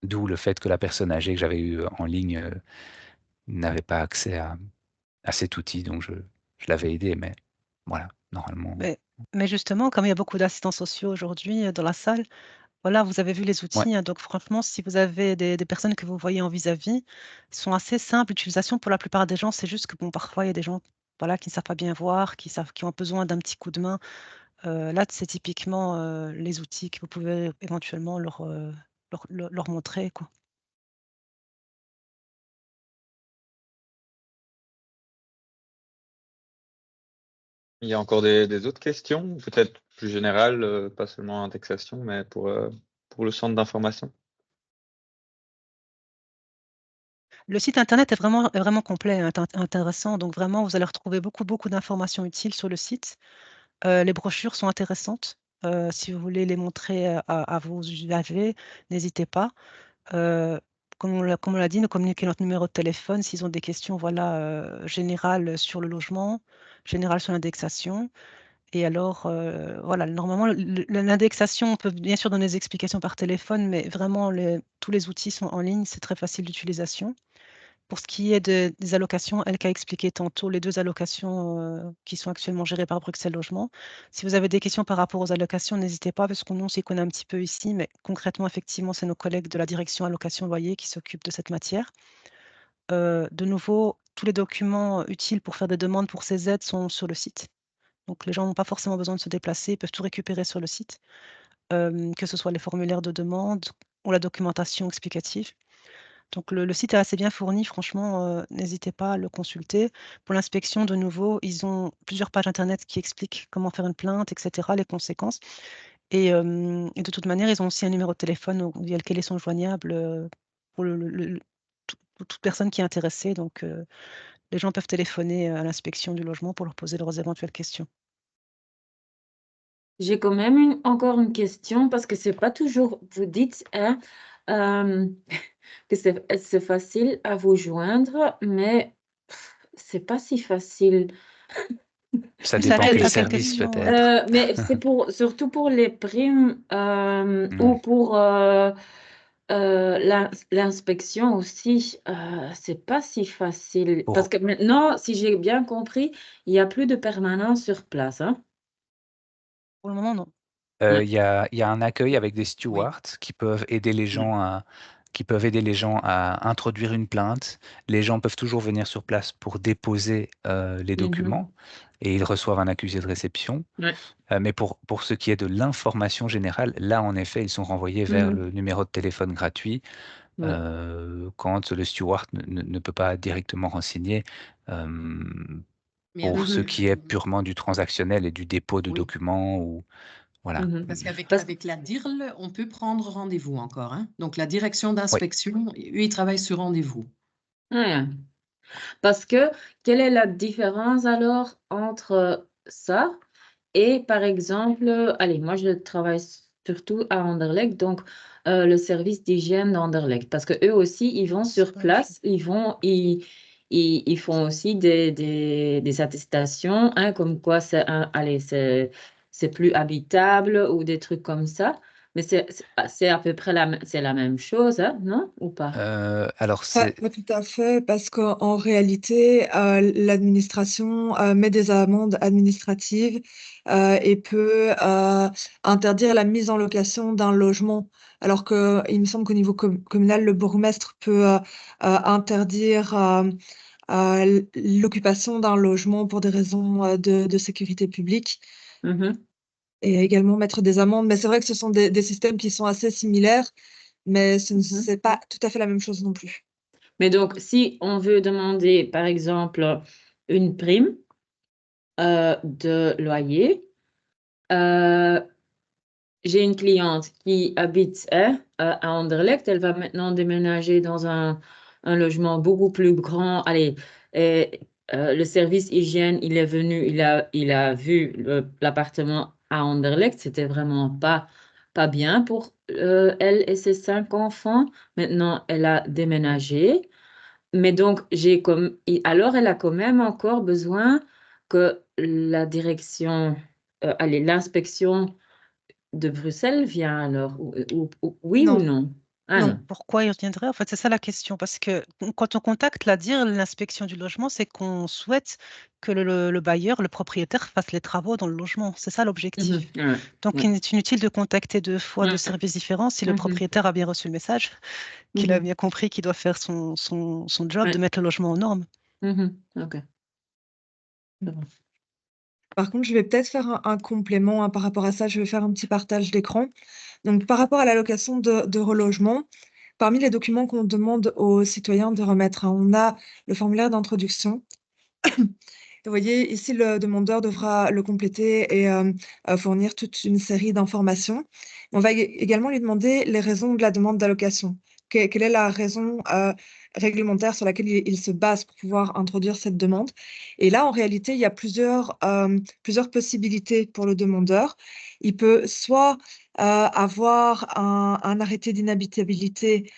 D'où le fait que la personne âgée que j'avais eue en ligne n'avait pas accès à cet outil, donc je l'avais aidé, mais voilà, normalement. Mais, mais justement, comme il y a beaucoup d'assistants sociaux aujourd'hui dans la salle, voilà, vous avez vu les Ouais. outils, hein. Donc franchement, si vous avez des personnes que vous voyez en vis-à-vis, ils sont assez simples d'utilisation pour la plupart des gens. C'est juste que bon, parfois, il y a des gens voilà, qui ne savent pas bien voir, qui ont besoin d'un petit coup de main. Là, c'est typiquement les outils que vous pouvez éventuellement leur montrer, quoi. Il y a encore des autres questions, peut-être plus générales, pas seulement indexation, mais pour le centre d'information. Le site internet est vraiment complet, hein, intéressant. Donc vraiment, vous allez retrouver beaucoup d'informations utiles sur le site. Les brochures sont intéressantes. Si vous voulez les montrer à vos usagers, n'hésitez pas. Euh, comme on l'a dit, nous communiquer notre numéro de téléphone s'ils ont des questions générales sur le logement, générales sur l'indexation. Et alors, voilà, normalement, l'indexation, on peut bien sûr donner des explications par téléphone, mais vraiment, tous les outils sont en ligne, c'est très facile d'utilisation. Pour ce qui est des allocations, elle a expliqué tantôt les 2 allocations qui sont actuellement gérées par Bruxelles Logement. Si vous avez des questions par rapport aux allocations, n'hésitez pas, parce qu'on s'y connaît un petit peu ici, mais concrètement, effectivement, c'est nos collègues de la direction allocation loyer qui s'occupent de cette matière. De nouveau, tous les documents utiles pour faire des demandes pour ces aides sont sur le site. Donc, les gens n'ont pas forcément besoin de se déplacer, ils peuvent tout récupérer sur le site, que ce soit les formulaires de demande ou la documentation explicative. Donc, le site est assez bien fourni, franchement, n'hésitez pas à le consulter. Pour l'inspection, de nouveau, ils ont plusieurs pages internet qui expliquent comment faire une plainte, etc., les conséquences. Et de toute manière, ils ont aussi un numéro de téléphone via lequel ils sont joignables pour toute personne qui est intéressée. Donc, les gens peuvent téléphoner à l'inspection du logement pour leur poser leurs éventuelles questions. J'ai quand même encore une question parce que c'est pas toujours, vous dites hein, que c'est facile à vous joindre, mais c'est pas si facile. Ça Ça dépend dépend quel à quelle service question, peut-être. Mais c'est surtout pour les primes ou pour l'inspection aussi. C'est pas si facile parce que maintenant, si j'ai bien compris, il n'y a plus de permanence sur place. Hein. Pour le moment, non. Il y a un accueil avec des stewards qui peuvent aider les gens à introduire une plainte. Les gens peuvent toujours venir sur place pour déposer les documents et ils reçoivent un accusé de réception. Ouais. Mais pour ce qui est de l'information générale, là, en effet, ils sont renvoyés vers le numéro de téléphone gratuit Ouais. quand le steward ne peut pas directement renseigner. Pour ce qui est purement du transactionnel et du dépôt de documents ou voilà. Parce qu'avec la DIRL, on peut prendre rendez-vous encore. Hein. Donc, la direction d'inspection, eux, ils travaillent sur rendez-vous. Ouais. Parce que, quelle est la différence alors entre ça et, par exemple, allez, moi, je travaille surtout à Anderlecht, donc le service d'hygiène d'Anderlecht, parce que eux aussi, ils vont sur place, ils font aussi des attestations, hein, comme quoi c'est plus habitable ou des trucs comme ça. Mais c'est à peu près la même chose, hein, non? Ou pas? Alors, Pas tout à fait, parce qu'en réalité, l'administration met des amendes administratives et peut interdire la mise en location d'un logement. Alors qu'il me semble qu'au niveau communal, le bourgmestre peut interdire l'occupation d'un logement pour des raisons de sécurité publique et également mettre des amendes. Mais c'est vrai que ce sont des systèmes qui sont assez similaires, mais c'est pas tout à fait la même chose non plus. Mais donc, si on veut demander, par exemple, une prime de loyer, j'ai une cliente qui habite à Anderlecht, elle va maintenant déménager dans un logement beaucoup plus grand. Allez, et, le service hygiène, il est venu, il a vu l'appartement à Anderlecht, c'était vraiment pas bien pour elle et ses 5 enfants. Maintenant, elle a déménagé. Mais donc, alors elle a quand même encore besoin que la direction, allez, l'inspection de Bruxelles vient alors, oui ou Non. non? Ah Non. non. Pourquoi il reviendrait? En fait, c'est ça la question. Parce que quand on contacte la DIR, l'inspection du logement, c'est qu'on souhaite que le bailleur, le propriétaire fasse les travaux dans le logement. C'est ça l'objectif. Ouais, Donc, ouais. il est inutile de contacter 2 fois 2 Ouais. services différents si le propriétaire a bien reçu le message, qu'il a bien compris qu'il doit faire son job Ouais. de mettre le logement aux normes. Ok. C'est bon. Par contre, je vais peut-être faire un complément par rapport à ça. Je vais faire un petit partage d'écran. Donc, par rapport à l'allocation de relogement, parmi les documents qu'on demande aux citoyens de remettre, on a le formulaire d'introduction. Vous voyez, ici, le demandeur devra le compléter et fournir toute une série d'informations. On va également lui demander les raisons de la demande d'allocation. Quelle est la raison réglementaire sur laquelle il se base pour pouvoir introduire cette demande. Et là, en réalité, il y a plusieurs possibilités pour le demandeur. Il peut soit avoir un arrêté d'inhabitabilité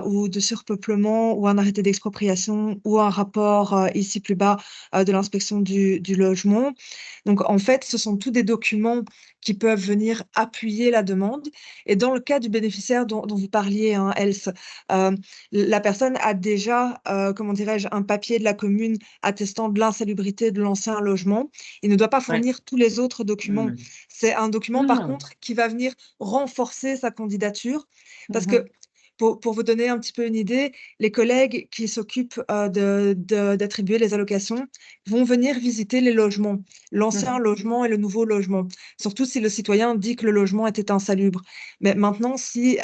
ou de surpeuplement ou un arrêté d'expropriation ou un rapport ici plus bas de l'inspection du logement. Donc, en fait, ce sont tous des documents qui peuvent venir appuyer la demande. Et dans le cas du bénéficiaire dont vous parliez, hein, Else, la personne a déjà, comment dirais-je, un papier de la commune attestant de l'insalubrité de l'ancien logement. Il ne doit pas Ouais. fournir tous les autres documents. Mhm. C'est un document, par Ah. contre, qui va venir renforcer sa candidature. Parce Mhm. que, pour vous donner un petit peu une idée, les collègues qui s'occupent d'attribuer les allocations vont venir visiter les logements, l'ancien logement et le nouveau logement, surtout si le citoyen dit que le logement était insalubre. Mais maintenant, si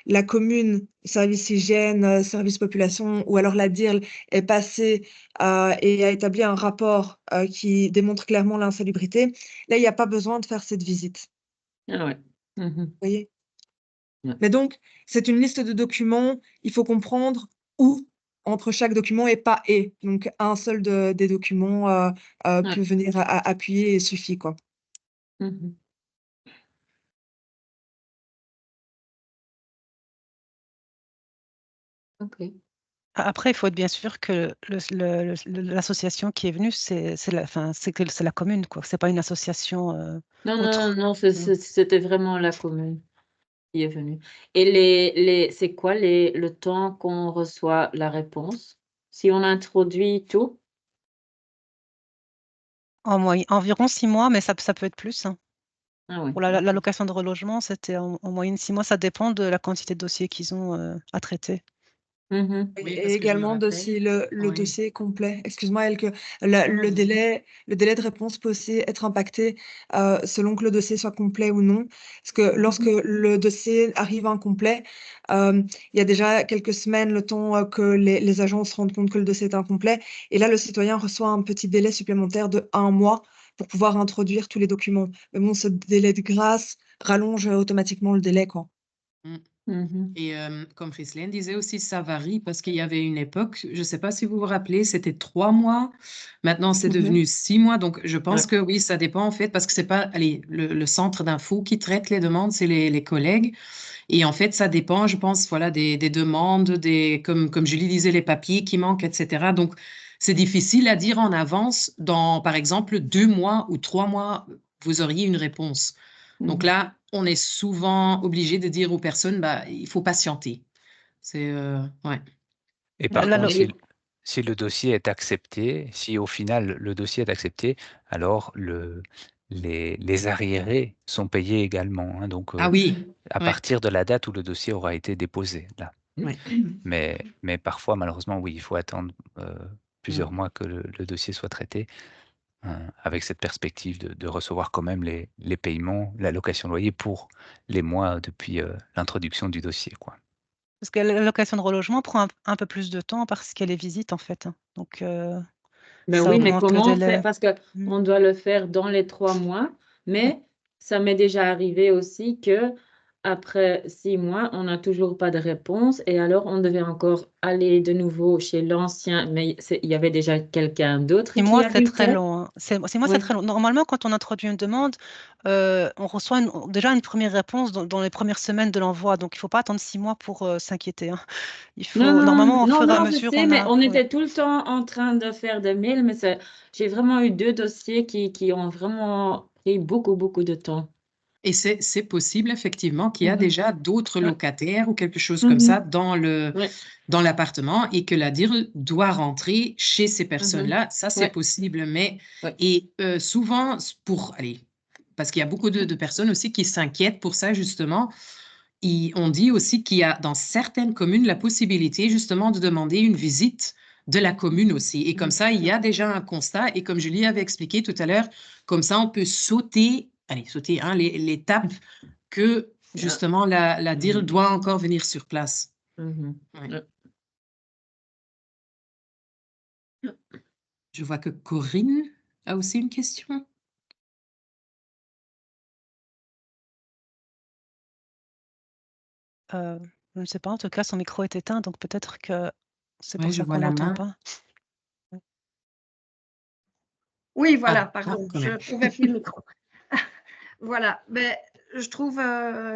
la commune, service hygiène, service population, ou alors la DIRL est passée et a établi un rapport qui démontre clairement l'insalubrité, là, il n'y a pas besoin de faire cette visite. Ah ouais. Mhm. Vous voyez? Ouais. Mais donc, c'est une liste de documents. Il faut comprendre où entre chaque document et pas et. Donc, un seul des documents Ouais. peut venir appuyer et suffit, quoi. Mhm. Ok. Après, il faut être bien sûr que l'association qui est venue, c'est la commune, quoi. C'est pas une association Non, autre. non, c'était vraiment la commune qui est venue. Et c'est quoi le temps qu'on reçoit la réponse? Si on introduit tout? Environ 6 mois, mais ça peut être plus, hein. Ah oui. Pour l'allocation de relogement, c'était en moyenne 6 mois. Ça dépend de la quantité de dossiers qu'ils ont à traiter. Mhm. Oui, Et parce que je me également de rappelle. si le Oui. dossier est complet. Excuse-moi, Elle, que le délai de réponse peut aussi être impacté selon que le dossier soit complet ou non. Parce que lorsque le dossier arrive incomplet, il y a déjà quelques semaines le temps que les agents se rendent compte que le dossier est incomplet. Et là, le citoyen reçoit un petit délai supplémentaire de 1 mois pour pouvoir introduire tous les documents. Mais bon, ce délai de grâce rallonge automatiquement le délai, quoi. Mm. Mhm. Et comme Frislane disait aussi, ça varie parce qu'il y avait une époque, je ne sais pas si vous vous rappelez, c'était 3 mois. Maintenant, c'est Mhm. devenu 6 mois. Donc, je pense Ouais. que oui, ça dépend en fait parce que c'est pas, allez, le centre d'info qui traite les demandes, c'est les collègues. Et en fait, ça dépend, je pense, voilà, des demandes, comme Julie disait, les papiers qui manquent, etc. Donc, c'est difficile à dire en avance. Dans, par exemple, 2 mois ou 3 mois, vous auriez une réponse. Donc Mhm. là, on est souvent obligé de dire aux personnes, bah, il faut patienter. C'est, ouais. Et La- par la- contre, Et- si le dossier est accepté, si au final le dossier est accepté, alors les arriérés sont payés également, hein. Donc, Ah oui, à ouais, partir de la date où le dossier aura été déposé, là. ouais. Mais parfois, malheureusement, oui, il faut attendre plusieurs Mm. mois que le dossier soit traité, avec cette perspective de recevoir quand même les paiements, l'allocation loyer pour les mois depuis l'introduction du dossier, quoi. Parce que l'allocation de relogement prend un peu plus de temps parce qu'elle est visite, en fait, hein. Donc, Ben ça oui, mais augmente le comment on fait? délai. Parce que Mm. on doit le faire dans les 3 mois, mais ça m'est déjà arrivé aussi que après 6 mois, on n'a toujours pas de réponse et alors on devait encore aller de nouveau chez l'ancien, mais il y avait déjà quelqu'un d'autre 6 qui mois, c'est très habitait. long, hein. 6 mois, c'est Oui. très long. Normalement, quand on introduit une demande, on reçoit déjà une première réponse dans les premières semaines de l'envoi. Donc, il ne faut pas attendre 6 mois pour s'inquiéter, hein. Non, Normalement, au fur et à je mesure, sais, on mais a. on Oui. était tout le temps en train de faire des mails, mais j'ai vraiment eu 2 dossiers qui ont vraiment pris beaucoup de temps. Et c'est possible, effectivement, qu'il y a Mhm. déjà d'autres Ouais. locataires ou quelque chose comme Mhm. ça Ouais. dans l'appartement et que la DIRL doit rentrer chez ces personnes-là. Ça, c'est Ouais. possible. Mais, Ouais. et souvent, parce qu'il y a beaucoup de personnes aussi qui s'inquiètent pour ça, justement. On dit aussi qu'il y a dans certaines communes la possibilité, justement, de demander une visite de la commune aussi. Et comme ça, il y a déjà un constat. Et comme Julie avait expliqué tout à l'heure, comme ça, on peut sauter hein, l'étape que, justement, la DIRL doit encore venir sur place. Mhm. Ouais. Ouais. Je vois que Corinne a aussi une question. Je ne sais pas, en tout cas, son micro est éteint, donc peut-être que C'est Oui, pour je ça vois qu'on la n'entend main. pas. Oui, voilà, Ah, pardon, quand je même. trouvais plus le micro. Voilà, ben, je trouve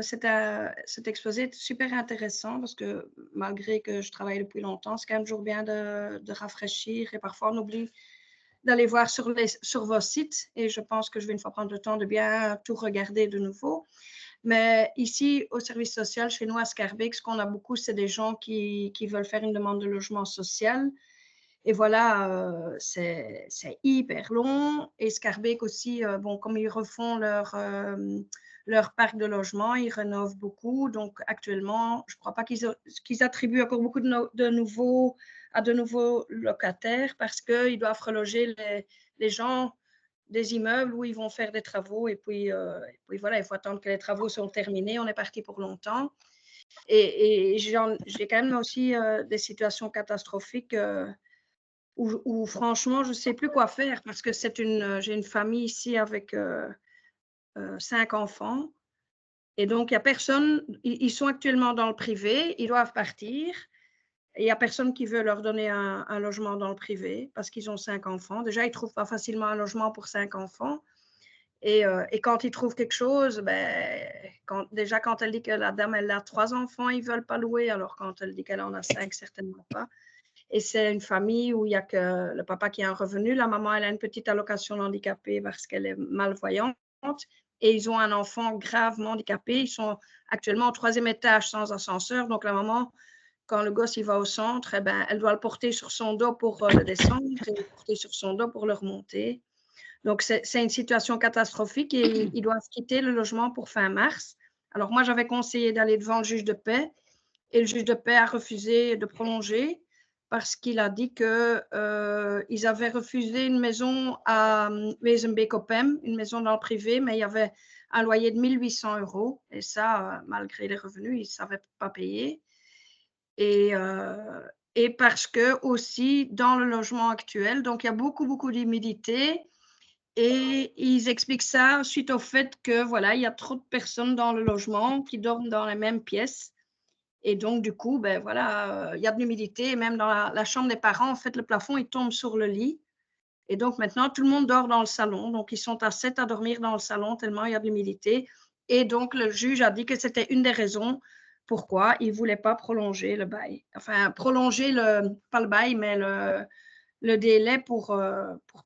cet exposé super intéressant parce que malgré que je travaille depuis longtemps, c'est quand même toujours bien de rafraîchir et parfois on oublie d'aller voir sur vos sites et je pense que je vais une fois prendre le temps de bien tout regarder de nouveau. Mais ici, au service social, chez nous à Scarbeck, ce qu'on a beaucoup, c'est des gens qui veulent faire une demande de logement social. Et voilà, c'est hyper long. Et Scarbeck aussi, bon, comme ils refont leur parc de logement, ils rénovent beaucoup. Donc actuellement, je ne crois pas qu'ils attribuent encore beaucoup de nouveaux locataires parce qu'ils doivent reloger les gens des immeubles où ils vont faire des travaux. Et puis voilà, il faut attendre que les travaux soient terminés. On est parti pour longtemps. Et j'ai quand même aussi des situations catastrophiques où franchement, je ne sais plus quoi faire parce que j'ai une famille ici avec 5 enfants. Et donc, il n'y a personne, ils sont actuellement dans le privé, ils doivent partir. Et il n'y a personne qui veut leur donner un logement dans le privé parce qu'ils ont 5 enfants. Déjà, ils ne trouvent pas facilement un logement pour 5 enfants. Et quand ils trouvent quelque chose, ben, quand elle dit que la dame, elle a 3 enfants, ils ne veulent pas louer. Alors, quand elle dit qu'elle en a 5, certainement pas. Et c'est une famille où il n'y a que le papa qui a un revenu. La maman, elle a une petite allocation handicapée parce qu'elle est malvoyante. Et ils ont un enfant gravement handicapé. Ils sont actuellement au 3e étage sans ascenseur. Donc, la maman, quand le gosse il va au centre, eh ben, elle doit le porter sur son dos pour le descendre et le porter sur son dos pour le remonter. Donc, c'est une situation catastrophique et ils doivent quitter le logement pour fin mars. Alors, moi, j'avais conseillé d'aller devant le juge de paix et le juge de paix a refusé de prolonger parce qu'il a dit qu'ils avaient refusé une maison à Wezenbeek-op-Hem, une maison dans le privé, mais il y avait un loyer de 1 800 € et ça, malgré les revenus, ils ne savaient pas payer. Et parce que aussi, dans le logement actuel, donc il y a beaucoup, beaucoup d'humidité et ils expliquent ça suite au fait que, voilà, il y a trop de personnes dans le logement qui dorment dans les mêmes pièces. Et donc, du coup, ben voilà, il y a de l'humidité. Et même dans la chambre des parents, en fait, le plafond, il tombe sur le lit. Et donc, maintenant, tout le monde dort dans le salon. Donc, ils sont à 7 à dormir dans le salon tellement il y a de l'humidité. Et donc, le juge a dit que c'était une des raisons pourquoi il ne voulait pas prolonger le bail. Enfin, prolonger, pas le bail, mais le délai pour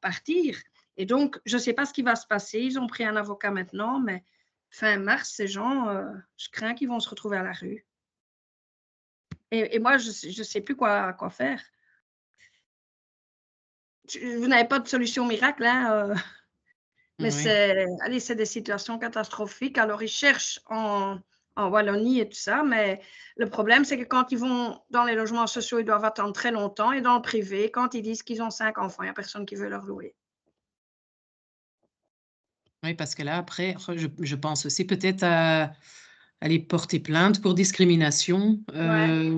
partir. Et donc, je ne sais pas ce qui va se passer. Ils ont pris un avocat maintenant, mais fin mars, ces gens, je crains qu'ils vont se retrouver à la rue. Et moi, je ne sais plus quoi faire. Vous n'avez pas de solution miracle, hein, mais Oui. c'est des situations catastrophiques. Alors, ils cherchent en Wallonie et tout ça, mais le problème, c'est que quand ils vont dans les logements sociaux, ils doivent attendre très longtemps. Et dans le privé, quand ils disent qu'ils ont 5 enfants, il n'y a personne qui veut leur louer. Oui, parce que là, après, je pense aussi peut-être à aller porter plainte pour discrimination. Ouais,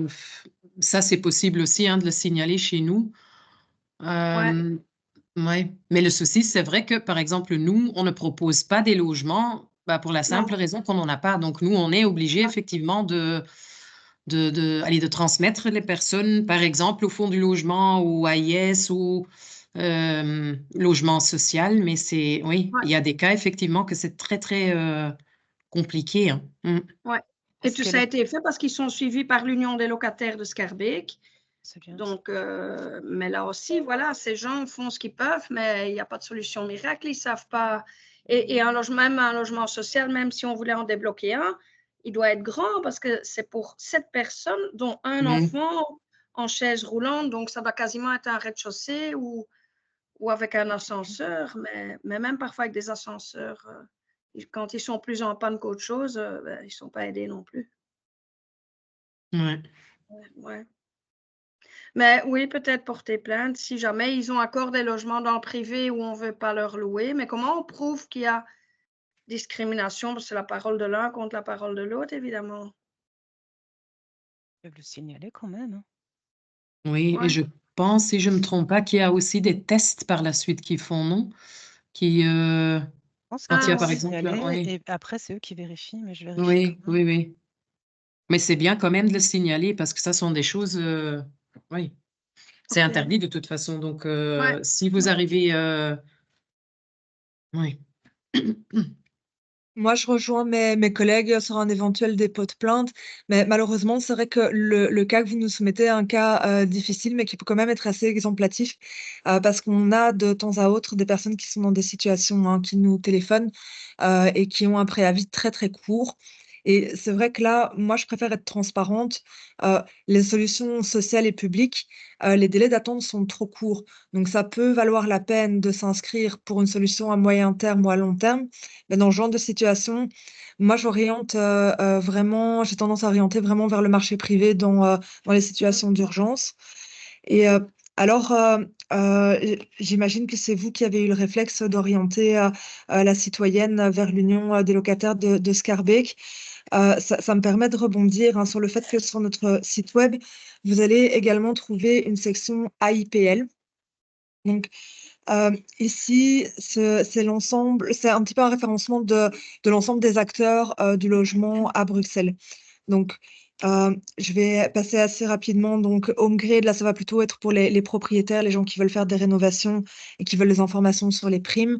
Ça, c'est possible aussi hein, de le signaler chez nous. ouais, Ouais. Mais le souci, c'est vrai que, par exemple, nous, on ne propose pas des logements pour la simple non, raison qu'on n'en a pas. Donc, nous, on est obligé ouais, effectivement de transmettre les personnes, par exemple, au fond du logement ou à IS ou logement social. Mais oui, ouais, il y a des cas effectivement que c'est très, très compliqué. Hein. ouais. Et Parce tout que ça a été fait parce qu'ils sont suivis par l'Union des locataires de Scarbeck. c'est bien ça. Donc, mais là aussi, voilà, ces gens font ce qu'ils peuvent, mais il n'y a pas de solution miracle, ils ne savent pas. Et même un logement social, même si on voulait en débloquer un, il doit être grand parce que c'est pour 7 personnes, dont un enfant en chaise roulante, donc ça doit quasiment être un rez-de-chaussée ou avec un ascenseur, mais même parfois avec des ascenseurs, quand ils sont plus en panne qu'autre chose, ben, ils ne sont pas aidés non plus. Ouais. Ouais. Mais oui, peut-être porter plainte si jamais ils ont encore des logements dans le privé où on ne veut pas leur louer. Mais comment on prouve qu'il y a discrimination? Parce que c'est la parole de l'un contre la parole de l'autre, évidemment. Ils peuvent le signaler quand même. Hein. Oui, et Ouais. je pense, si je ne me trompe pas, qu'il y a aussi des tests par la suite qu'ils font, non? Qui, Je pense qu'ils quand il y a peuvent Ah par oui, exemple, signaler oui, et après, c'est eux qui vérifient, mais je vérifie quand oui, même. oui, oui. Mais c'est bien quand même de le signaler parce que ça sont des choses, oui, C'est Ok. interdit de toute façon. Donc, Ouais. si vous Ouais. arrivez... Oui. Moi, je rejoins mes collègues sur un éventuel dépôt de plainte, mais malheureusement, c'est vrai que le cas que vous nous soumettez est un cas difficile, mais qui peut quand même être assez exemplatif, parce qu'on a de temps à autre des personnes qui sont dans des situations qui nous téléphonent et qui ont un préavis très très court. Et c'est vrai que là, moi, je préfère être transparente. Les solutions sociales et publiques, les délais d'attente sont trop courts. Donc, ça peut valoir la peine de s'inscrire pour une solution à moyen terme ou à long terme. Mais dans ce genre de situation, moi, j'oriente vraiment, j'ai tendance à orienter vraiment vers le marché privé dans les situations d'urgence. Et alors, j'imagine que c'est vous qui avez eu le réflexe d'orienter la citoyenne vers l'Union des locataires de Scarbeck. Ça me permet de rebondir sur le fait que sur notre site web, vous allez également trouver une section AIPL. Donc, ici, c'est l'ensemble, c'est un petit peu un référencement de l'ensemble des acteurs du logement à Bruxelles. Donc, je vais passer assez rapidement. Donc, HomeGrid, là, ça va plutôt être pour les propriétaires, les gens qui veulent faire des rénovations et qui veulent des informations sur les primes.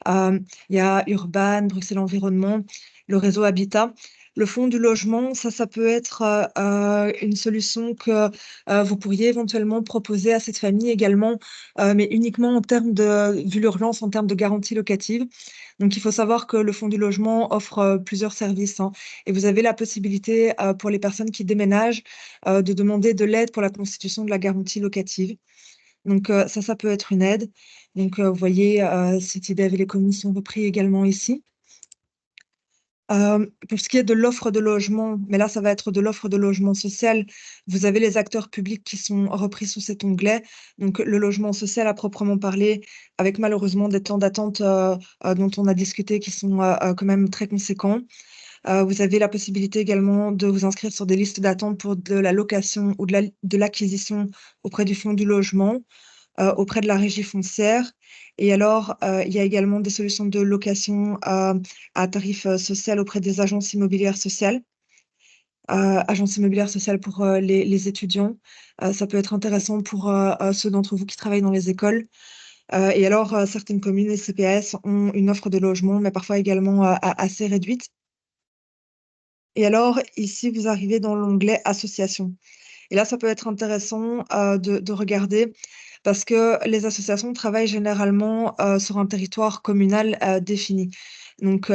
Il y a Urban, Bruxelles Environnement, le réseau Habitat. Le fonds du logement, ça peut être une solution que vous pourriez éventuellement proposer à cette famille également, mais uniquement en termes vu l'urgence, en termes de garantie locative. Donc, il faut savoir que le fonds du logement offre plusieurs services, et vous avez la possibilité pour les personnes qui déménagent de demander de l'aide pour la constitution de la garantie locative. Donc, ça peut être une aide. Donc, vous voyez, Citydev et les communes sont repris également ici. Pour ce qui est de l'offre de logement, mais là, ça va être de l'offre de logement social, vous avez les acteurs publics qui sont repris sous cet onglet. Donc, le logement social à proprement parler, avec malheureusement des temps d'attente dont on a discuté qui sont quand même très conséquents. Vous avez la possibilité également de vous inscrire sur des listes d'attente pour de la location ou de l'acquisition auprès du fonds du logement, auprès de la régie foncière. Et alors, il y a également des solutions de location à tarif social auprès des agences immobilières sociales. Agences immobilières sociales pour les étudiants. Ça peut être intéressant pour ceux d'entre vous qui travaillent dans les écoles. Et alors, certaines communes et CPAS ont une offre de logement, mais parfois également assez réduite. Et alors, ici, vous arrivez dans l'onglet Associations. Et là, ça peut être intéressant de regarder parce que les associations travaillent généralement sur un territoire communal défini. Donc,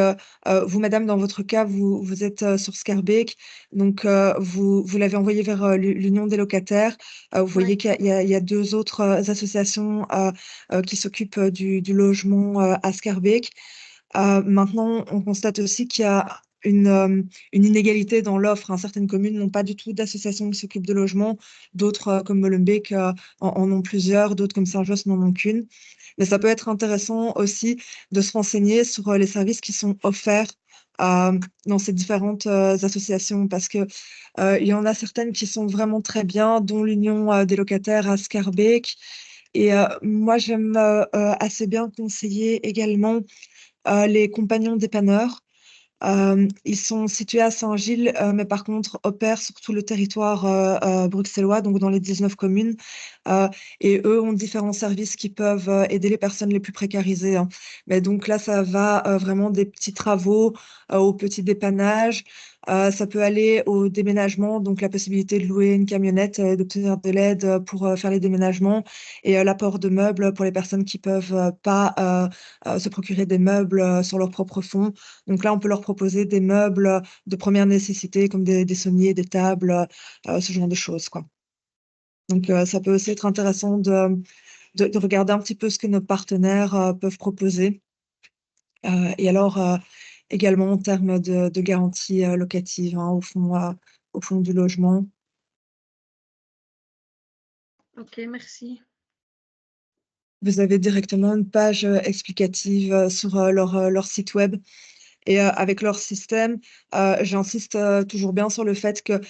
vous, madame, dans votre cas, vous êtes sur Scarbeck, donc vous l'avez envoyé vers l'Union des locataires. Vous voyez Ouais. qu'il y a deux autres associations qui s'occupent du logement à Scarbeck. Maintenant, on constate aussi qu'il y a une inégalité dans l'offre. Certaines communes n'ont pas du tout d'associations qui s'occupent de logement, d'autres comme Molenbeek en ont plusieurs, d'autres comme Saint-Josse n'en ont qu'une. Mais ça peut être intéressant aussi de se renseigner sur les services qui sont offerts dans ces différentes associations parce que il y en a certaines qui sont vraiment très bien, dont l'Union des locataires à Scarbeck. Et moi, j'aime assez bien conseiller également les compagnons dépanneurs. Ils sont situés à Saint-Gilles, mais par contre opèrent sur tout le territoire bruxellois, donc dans les 19 communes. Et eux ont différents services qui peuvent aider les personnes les plus précarisées. Mais donc là, ça va vraiment des petits travaux au petit dépannage. Ça peut aller au déménagement, donc la possibilité de louer une camionnette, d'obtenir de l'aide pour faire les déménagements et l'apport de meubles pour les personnes qui peuvent pas se procurer des meubles sur leur propre fonds. Donc là, on peut leur proposer des meubles de première nécessité comme des sommiers, des tables, ce genre de choses, quoi. Donc, ça peut aussi être intéressant de regarder un petit peu ce que nos partenaires peuvent proposer. Et alors, également en termes de garantie locative au fond du logement. Ok, merci. Vous avez directement une page explicative sur leur site web. Et avec leur système, j'insiste toujours bien sur le fait que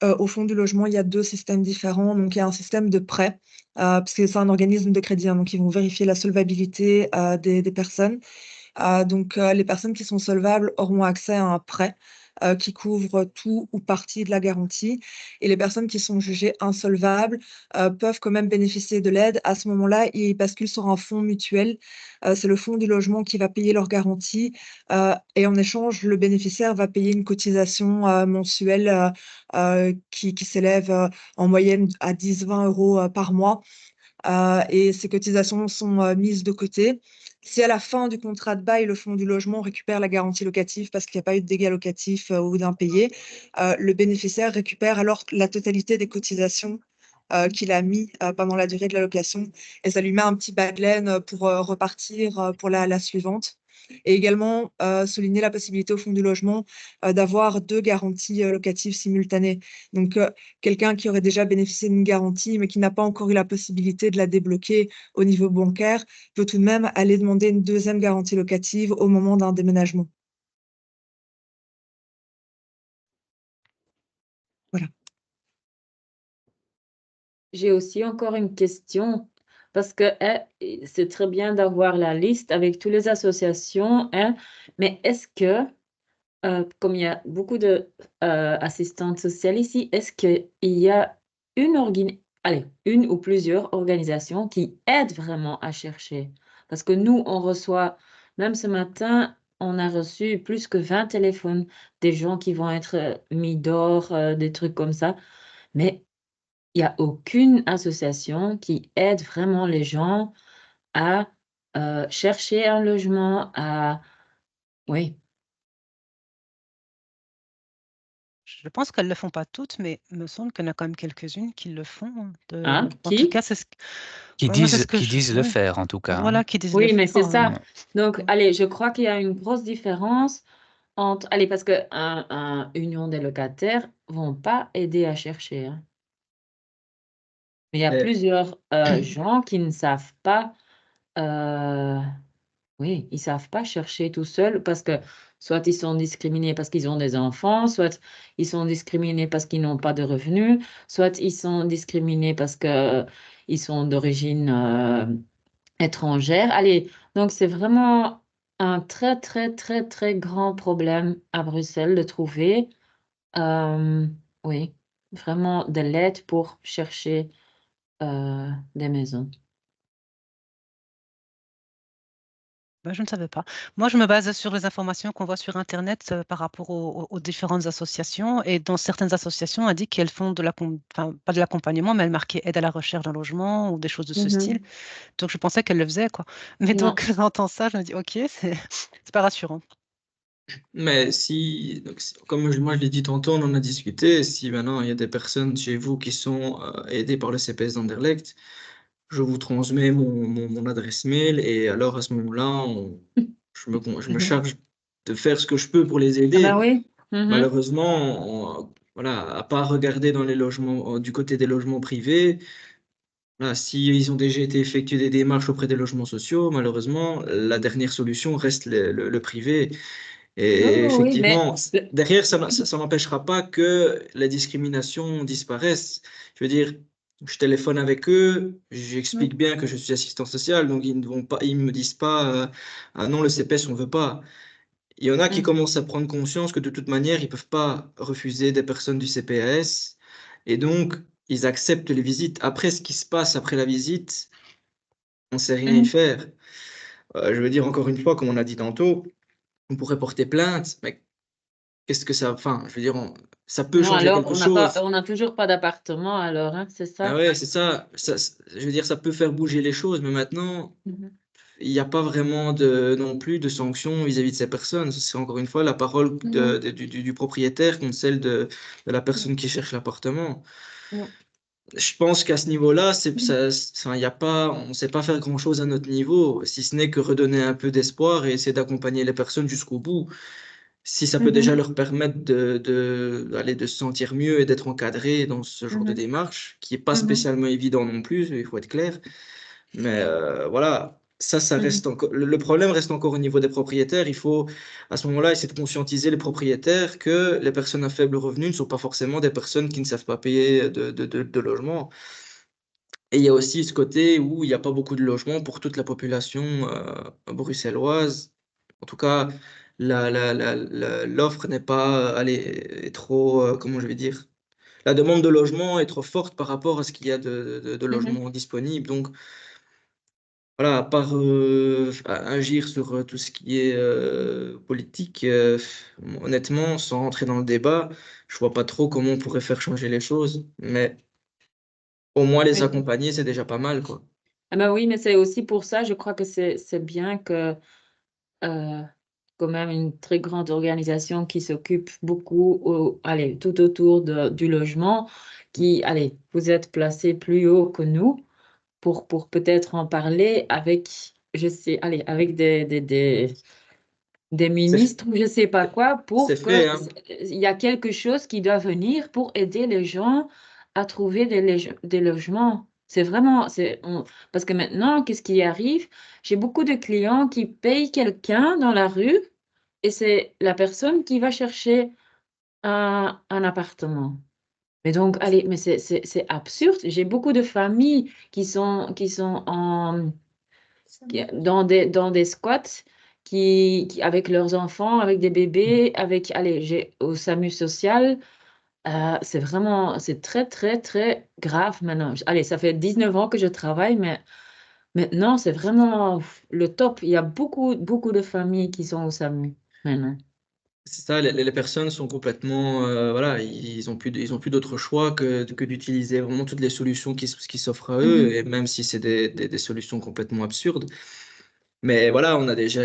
au fond du logement, il y a deux systèmes différents. Donc, il y a un système de prêt, parce que c'est un organisme de crédit, donc ils vont vérifier la solvabilité des personnes. Donc, les personnes qui sont solvables auront accès à un prêt qui couvre tout ou partie de la garantie. Et les personnes qui sont jugées insolvables peuvent quand même bénéficier de l'aide. À ce moment-là, ils basculent sur un fonds mutuel. C'est le fonds du logement qui va payer leur garantie. Et en échange, le bénéficiaire va payer une cotisation mensuelle qui s'élève en moyenne à 10-20 € par mois. Et ces cotisations sont mises de côté. Si à la fin du contrat de bail, le fonds du logement récupère la garantie locative parce qu'il n'y a pas eu de dégâts locatifs ou d'impayés, le bénéficiaire récupère alors la totalité des cotisations qu'il a mis pendant la durée de la location. Et ça lui met un petit bas de laine pour repartir pour la suivante. Et également souligner la possibilité au fonds du logement d'avoir 2 garanties locatives simultanées. Donc, quelqu'un qui aurait déjà bénéficié d'une garantie, mais qui n'a pas encore eu la possibilité de la débloquer au niveau bancaire, peut tout de même aller demander une 2e garantie locative au moment d'un déménagement. Voilà. J'ai aussi encore une question, parce que c'est très bien d'avoir la liste avec toutes les associations, mais est-ce que, comme il y a beaucoup de assistantes sociales ici, est-ce qu'il y a une ou plusieurs organisations qui aident vraiment à chercher? Parce que nous, on reçoit, même ce matin, on a reçu plus que 20 téléphones des gens qui vont être mis dehors, des trucs comme ça, mais il n'y a aucune association qui aide vraiment les gens à chercher un logement, Oui. Je pense qu'elles ne le font pas toutes, mais il me semble qu'il y en a quand même quelques-unes qui le font. Hein, En tout qui? cas, c'est ce Qui moi, c'est disent, ce que qui disent le ouais. faire, en tout cas. Voilà, hein. qui disent Oui, le mais c'est faire. ça. Ouais. Donc, allez, je crois qu'il y a une grosse différence entre... Allez, parce que un union des locataires vont pas aider à chercher, hein. Mais il y a Mais- plusieurs gens qui ne savent pas... Oui, ils savent pas chercher tout seuls parce que soit ils sont discriminés parce qu'ils ont des enfants, soit ils sont discriminés parce qu'ils n'ont pas de revenus, soit ils sont discriminés parce que ils sont d'origine étrangère. Allez, donc c'est vraiment un très, très, très, très grand problème à Bruxelles de trouver, oui, vraiment de l'aide pour chercher des maisons. Ben, je ne savais pas. Moi, je me base sur les informations qu'on voit sur Internet par rapport aux différentes associations. Et dans certaines associations, elles disent qu'elles font pas de l'accompagnement, mais elles marquaient aide à la recherche d'un logement ou des choses de ce style. Donc, je pensais qu'elles le faisaient, quoi. Mais Non. donc, j'entends ça, je me dis, OK, c'est pas rassurant. Mais comme moi je l'ai dit tantôt, on en a discuté, si maintenant il y a des personnes chez vous qui sont aidées par le CPS d'Anderlecht, je vous transmets mon adresse mail et alors à ce moment-là, je me charge de faire ce que je peux pour les Ah aider. ben oui. Malheureusement, voilà, à part regarder dans les logements, du côté des logements privés, voilà, si ils ont déjà été effectués des démarches auprès des logements sociaux, malheureusement, la dernière solution reste le privé. Et Non, oui, mais effectivement, derrière, ça n'empêchera pas que la discrimination disparaisse. Je veux dire, je téléphone avec eux, j'explique bien que je suis assistant social, donc ils ne vont pas, ils me disent pas, ah non, le CPS, on veut pas. Il y en a qui commencent à prendre conscience que de toute manière, ils peuvent pas refuser des personnes du CPS, et donc ils acceptent les visites. Après, ce qui se passe après la visite, on sait rien y faire. Je veux dire, encore une fois, comme on a dit tantôt, on pourrait porter plainte, mais qu'est-ce que ça, enfin, je veux dire, ça peut non, changer alors quelque chose. on n'a toujours pas d'appartement, alors, hein, c'est ça? Ah ouais, c'est ça. Je veux dire, ça peut faire bouger les choses, mais maintenant, il n'y a pas vraiment non plus de sanctions vis-à-vis de ces personnes. C'est encore une fois la parole du propriétaire contre celle de la personne qui cherche l'appartement. Je pense qu'à ce niveau-là, il y a pas, on ne sait pas faire grand-chose à notre niveau, si ce n'est que redonner un peu d'espoir et essayer d'accompagner les personnes jusqu'au bout. Si ça peut déjà leur permettre de se sentir mieux et d'être encadrés dans ce genre de démarche, qui n'est pas spécialement évident non plus, il faut être clair. Mais voilà, ça reste encore. Le problème reste encore au niveau des propriétaires. Il faut, à ce moment-là, essayer de conscientiser les propriétaires que les personnes à faible revenu ne sont pas forcément des personnes qui ne savent pas payer de logement. Et il y a aussi ce côté où il n'y a pas beaucoup de logements pour toute la population bruxelloise. En tout cas, l'offre n'est pas, est trop, comment je vais dire, la demande de logement est trop forte par rapport à ce qu'il y a de logements disponibles. Donc, voilà, à part agir sur tout ce qui est politique, honnêtement, sans rentrer dans le débat, je vois pas trop comment on pourrait faire changer les choses. Mais au moins les Oui. accompagner, c'est déjà pas mal, quoi. Ah ben oui, mais c'est aussi pour ça, je crois que c'est bien que quand même une très grande organisation qui s'occupe beaucoup allez, tout autour du logement, qui, allez, vous êtes placé plus haut que nous pour peut-être en parler avec, je sais, allez, avec des ministres ou je sais pas quoi, pour C'est fait, hein. il y a quelque chose qui doit venir pour aider les gens à trouver des logements. C'est vraiment, parce que maintenant, qu'est-ce qui arrive? J'ai beaucoup de clients qui payent quelqu'un dans la rue et c'est la personne qui va chercher un appartement. Mais donc, allez, mais c'est absurde. J'ai beaucoup de familles qui sont dans des squats avec leurs enfants, avec des bébés, allez, au SAMU social. C'est très, très, très grave maintenant. Allez, ça fait 19 ans que je travaille, mais maintenant, c'est vraiment le top. Il y a beaucoup, beaucoup de familles qui sont au SAMU maintenant. C'est ça, les personnes sont complètement, voilà, ils ont plus d'autre choix que d'utiliser vraiment toutes les solutions qui s'offrent à eux, et même si c'est des solutions complètement absurdes. Mais voilà, on a déjà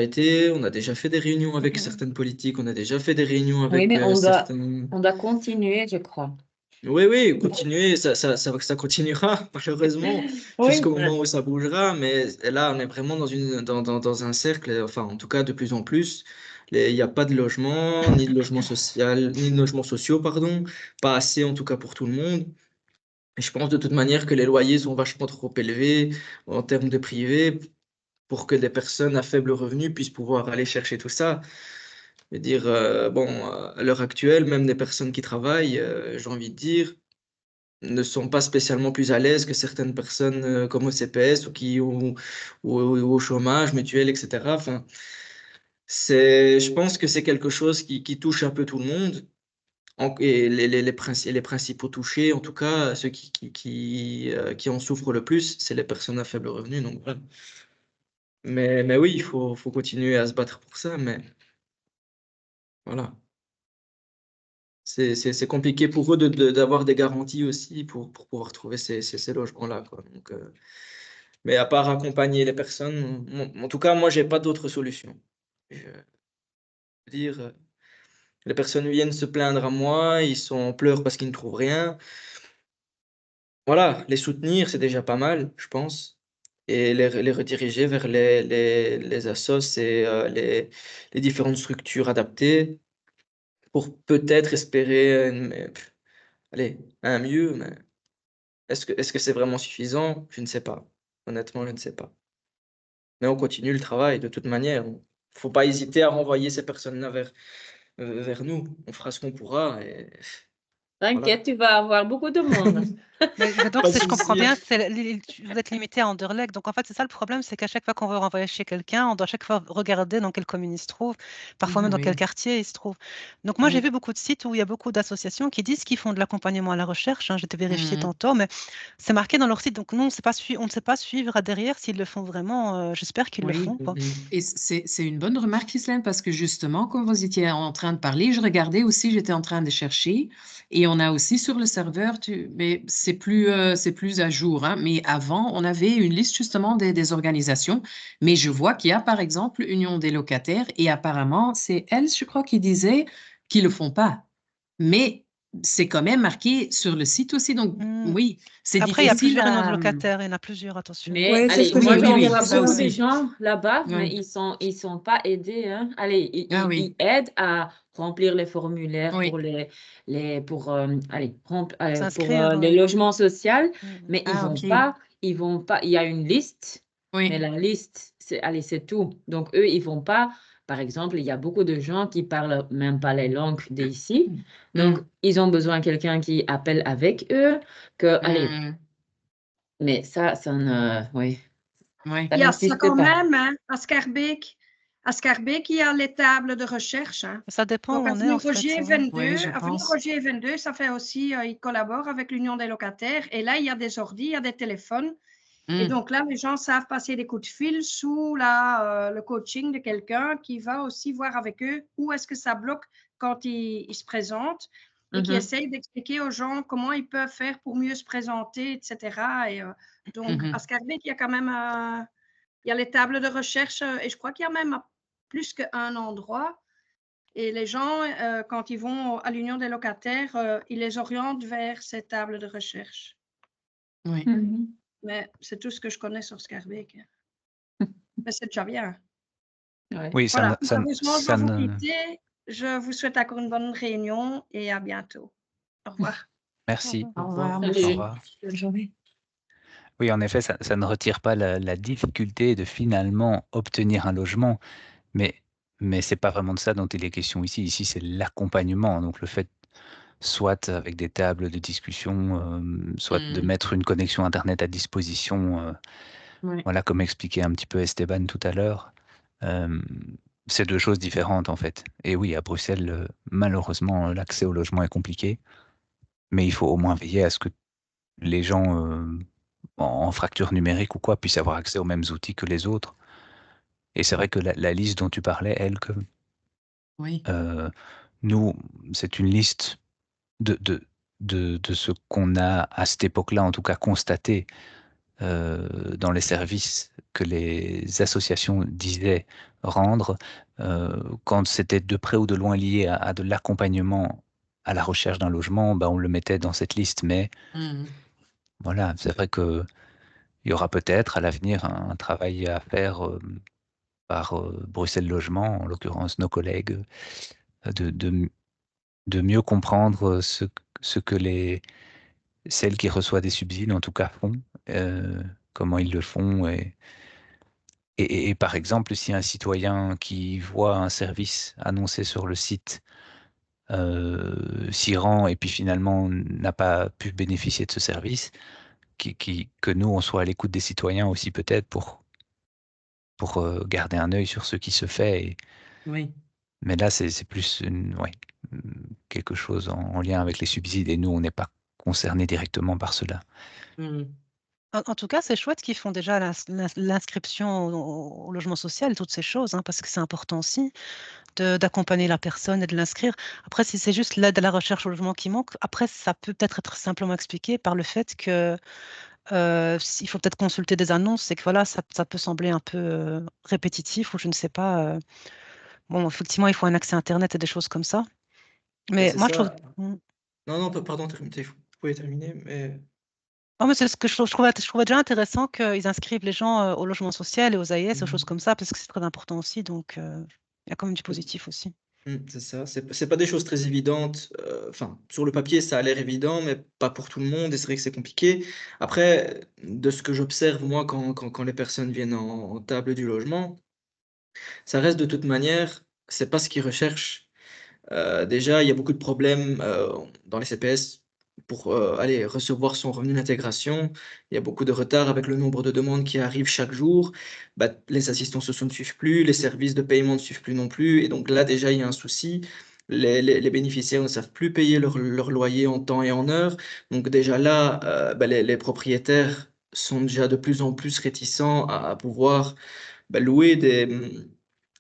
fait des réunions avec certaines politiques, on a déjà fait des réunions Oui, avec mais certains. on doit continuer, je crois. Oui, oui, continuer, ça continuera, malheureusement, Oui. jusqu'au moment où ça bougera. Mais là, on est vraiment dans un cercle, enfin, en tout cas, de plus en plus. Il n'y a pas de logement, ni de logement social, ni de logements sociaux, pardon. Pas assez, en tout cas, pour tout le monde. Et je pense de toute manière que les loyers sont vachement trop élevés en termes de privé pour que des personnes à faible revenu puissent pouvoir aller chercher tout ça. Je veux dire, bon, à l'heure actuelle, même des personnes qui travaillent, j'ai envie de dire, ne sont pas spécialement plus à l'aise que certaines personnes comme au CPS ou au chômage mutuel, etc. Enfin, je pense que c'est quelque chose qui touche un peu tout le monde. Et les principaux touchés, en tout cas, ceux qui en souffrent le plus, c'est les personnes à faible revenu. Donc, voilà. Mais oui, il faut continuer à se battre pour ça. Mais voilà. C'est compliqué pour eux d'avoir des garanties aussi pour pouvoir trouver ces logements-là, quoi. Donc, mais à part accompagner les personnes, en tout cas, moi, j'ai pas d'autre solution. Je veux dire, les personnes viennent se plaindre à moi, ils sont en pleurs parce qu'ils ne trouvent rien. Voilà, les soutenir, c'est déjà pas mal, je pense. Et les rediriger vers les assos et les différentes structures adaptées pour peut-être espérer allez, un mieux. Mais est-ce que c'est vraiment suffisant? Je ne sais pas. Honnêtement, je ne sais pas. Mais on continue le travail de toute manière. Il ne faut pas hésiter à renvoyer ces personnes-là vers nous. On fera ce qu'on pourra. Et voilà. T'inquiète, tu vas avoir beaucoup de monde. Mais donc, Pas de si je comprends souci. bien, vous êtes limité à Anderlecht. Donc, en fait, c'est ça le problème, c'est qu'à chaque fois qu'on veut renvoyer chez quelqu'un, on doit chaque fois regarder dans quelle commune il se trouve, parfois même dans quel Oui. quartier il se trouve. Donc, moi, j'ai Oui. vu beaucoup de sites où il y a beaucoup d'associations qui disent qu'ils font de l'accompagnement à la recherche. J'étais vérifié Mhm. tantôt, mais c'est marqué dans leur site. Donc, nous, on ne sait pas suivre à derrière s'ils le font vraiment. J'espère qu'ils le Oui. font, quoi. Et c'est une bonne remarque, Ghislaine, parce que justement, comme vous étiez en train de parler, je regardais aussi, j'étais en train de chercher, et on a aussi sur le serveur, mais c'est plus à jour, hein, mais avant, on avait une liste justement des organisations, mais je vois qu'il y a par exemple Union des locataires, et apparemment, c'est elle, je crois, qui disait qu'ils ne le font pas. Mais c'est quand même marqué sur le site aussi, donc oui, c'est Après, il y a difficile plusieurs unions de à... locataires, il y en a plusieurs, attention. Mais Ouais, c'est allez, ce que Oui, moi j'avais oui, j'en oui, vois vu, ça beaucoup de aussi. gens là-bas, mais Oui. ils sont pas aidés, hein. Allez, Ah oui. ils aident à remplir les formulaires Oui. pour pour S'inscrire, les oui. logements sociaux, Mhm. mais Ah, ok. ils vont pas. Il y a une liste, mais Oui. la liste, c'est tout. Donc eux, ils vont pas. Par exemple, il y a beaucoup de gens qui parlent même pas les langues d'ici, donc ils ont besoin de quelqu'un qui appelle avec eux, allez. Mais ça ne, oui, Oui. ça Il y a ça n'existe quand pas. même, hein, à Schaerbeek. À Scarbeck, il y a les tables de recherche. Hein. Ça dépend Donc, où on est, en fait. Roger Ouais. 22, Oui, je Avenue pense. Roger 22, ça fait aussi, il collabore avec l'Union des locataires. Et là, il y a des ordi, il y a des téléphones. Et donc là, les gens savent passer des coups de fil sous le coaching de quelqu'un qui va aussi voir avec eux où est-ce que ça bloque quand ils se présentent et qui essaye d'expliquer aux gens comment ils peuvent faire pour mieux se présenter, etc. Et donc, à Scarbeck, il y a quand même il y a les tables de recherche et je crois qu'il y a même plus qu'un endroit. Et les gens, quand ils vont à l'Union des locataires, ils les orientent vers ces tables de recherche. Oui. Mais c'est tout ce que je connais sur Scarbeck. Mais c'est déjà bien. Ouais. Oui, Voilà, ça malheureusement, je dois vous ne... quitter. Je vous souhaite encore une bonne réunion et à bientôt. Au revoir. Merci. Au revoir. Salut. Au revoir. Bonne journée. Oui, en effet, ça ne retire pas la difficulté de finalement obtenir un logement, mais c'est pas vraiment de ça dont il est question ici. Ici, c'est l'accompagnement, donc le fait soit avec des tables de discussion, soit de mettre une connexion internet à disposition, Oui. voilà, comme expliquait un petit peu Esteban tout à l'heure. C'est deux choses différentes en fait. Et oui, à Bruxelles, malheureusement, l'accès au logement est compliqué, mais il faut au moins veiller à ce que les gens en fracture numérique ou quoi puissent avoir accès aux mêmes outils que les autres. Et c'est vrai que la liste dont tu parlais, elle, que Oui. nous, c'est une liste de ce qu'on a à cette époque-là, en tout cas constaté dans les services que les associations disaient rendre, quand c'était de près ou de loin lié à de l'accompagnement à la recherche d'un logement, on le mettait dans cette liste. Mais voilà, c'est vrai qu'il y aura peut-être à l'avenir un travail à faire par Bruxelles Logement, en l'occurrence nos collègues, de mieux comprendre ce que celles qui reçoivent des subsides, en tout cas, font, comment ils le font. Et par exemple, si un citoyen qui voit un service annoncé sur le site s'y rend et puis finalement n'a pas pu bénéficier de ce service, que nous, on soit à l'écoute des citoyens aussi peut-être pour garder un œil sur ce qui se fait. Oui. Mais là, c'est plus quelque chose en lien avec les subsides et nous, on n'est pas concernés directement par cela. En tout cas, c'est chouette qu'ils font déjà l'inscription au logement social, toutes ces choses, hein, parce que c'est important aussi d'accompagner la personne et de l'inscrire. Après, si c'est juste l'aide à la recherche au logement qui manque, après, ça peut peut-être être simplement expliqué par le fait que il faut peut-être consulter des annonces et que voilà, ça peut sembler un peu répétitif ou je ne sais pas. Bon, effectivement, il faut un accès Internet et des choses comme ça. Mais C'est moi, je trouve... ça. Non, pardon, vous pouvez terminer, mais... Oh, mais c'est ce que je trouvais déjà intéressant qu'ils inscrivent les gens au logement social et aux AIS, aux choses comme ça, parce que c'est très important aussi. Donc, il y a quand même du positif aussi. C'est ça, c'est pas des choses très évidentes. Enfin, sur le papier, ça a l'air évident, mais pas pour tout le monde, et c'est vrai que c'est compliqué. Après, de ce que j'observe, moi, quand les personnes viennent en table du logement, ça reste de toute manière, c'est pas ce qu'ils recherchent. Déjà, il y a beaucoup de problèmes dans les CPS pour aller recevoir son revenu d'intégration. Il y a beaucoup de retard avec le nombre de demandes qui arrivent chaque jour. Les assistants sociaux ne suivent plus, les services de paiement ne suivent plus non plus. Et donc là, déjà, il y a un souci. Les bénéficiaires ne savent plus payer leur loyer en temps et en heure. Donc déjà là, les propriétaires sont déjà de plus en plus réticents à pouvoir louer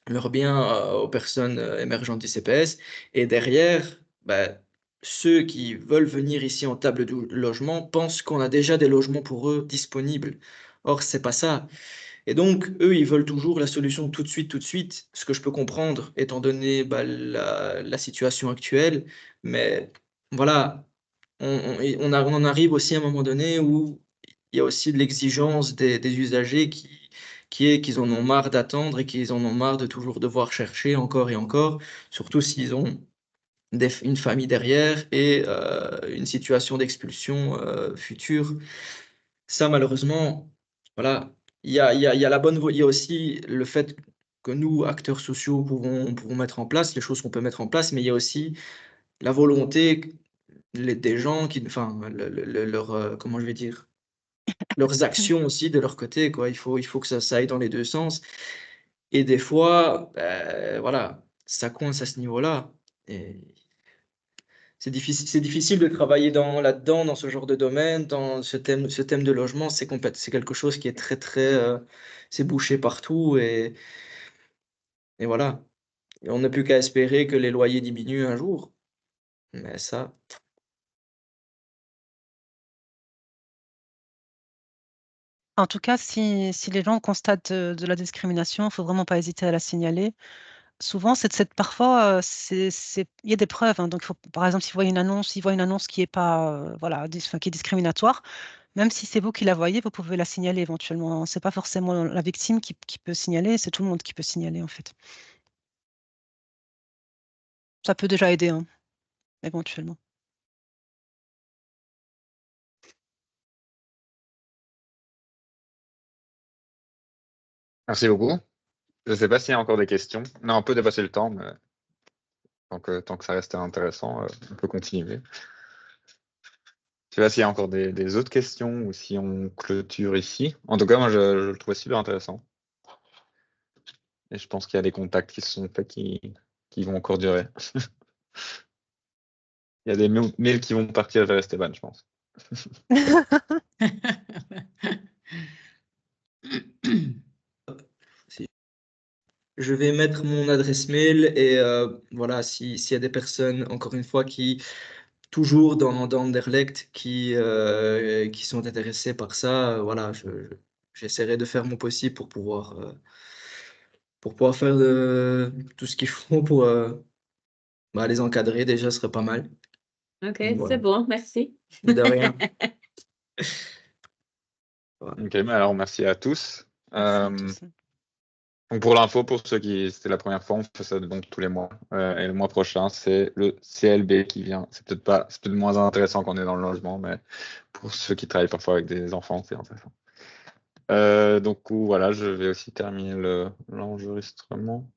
leurs biens aux personnes émergentes du CPS. Et derrière, ceux qui veulent venir ici en table de logement pensent qu'on a déjà des logements pour eux disponibles. Or, c'est pas ça. Et donc, eux, ils veulent toujours la solution tout de suite, ce que je peux comprendre, étant donné la situation actuelle. Mais voilà, on en arrive aussi à un moment donné où il y a aussi de l'exigence des usagers qui est qu'ils en ont marre d'attendre et qu'ils en ont marre de toujours devoir chercher encore et encore, surtout s'ils ont une famille derrière et une situation d'expulsion future. Ça, malheureusement, voilà, il y a la bonne, il y a aussi le fait que nous, acteurs sociaux, pouvons mettre en place les choses qu'on peut mettre en place, mais il y a aussi la volonté des gens qui, enfin, leur, comment je vais dire, leurs actions aussi de leur côté, quoi. Il faut que ça aille dans les deux sens. Et des fois, voilà, ça coince à ce niveau-là. Et c'est difficile de travailler là-dedans, dans ce genre de domaine, dans ce thème de logement. C'est quelque chose qui est très, très, c'est bouché partout et voilà. Et on n'a plus qu'à espérer que les loyers diminuent un jour. Mais ça, En tout cas, si les gens constatent de la discrimination, il ne faut vraiment pas hésiter à la signaler. Souvent, parfois, il y a des preuves, hein. Donc, par exemple, s'ils voient une annonce qui est pas, voilà, qui est discriminatoire, même si c'est vous qui la voyez, vous pouvez la signaler éventuellement. C'est pas forcément la victime qui peut signaler, c'est tout le monde qui peut signaler en fait. Ça peut déjà aider, hein, éventuellement. Merci beaucoup. Je ne sais pas s'il y a encore des questions. Non, on peut dépasser le temps, mais tant que ça reste intéressant, on peut continuer. Je sais pas s'il y a encore des autres questions ou si on clôture ici. En tout cas, moi, je le trouvais super intéressant. Et je pense qu'il y a des contacts qui se sont faits qui vont encore durer. Il y a des mails qui vont partir vers Esteban, je pense. je vais mettre mon adresse mail et voilà, s'il y a des personnes, encore une fois, qui, toujours dans Anderlecht, qui sont intéressées par ça, voilà, j'essaierai de faire mon possible pour pouvoir faire tout ce qu'il faut pour les encadrer, déjà, ce serait pas mal. Ok, Donc, voilà. c'est bon, merci. Mais de rien. Ok, mais alors merci à tous. Merci à tous. Donc pour l'info, pour ceux qui c'était la première fois, on fait ça donc tous les mois. Et le mois prochain, c'est le CLB qui vient. C'est peut-être moins intéressant qu'on est dans le logement, mais pour ceux qui travaillent parfois avec des enfants, c'est intéressant. Donc voilà, je vais aussi terminer l'enregistrement.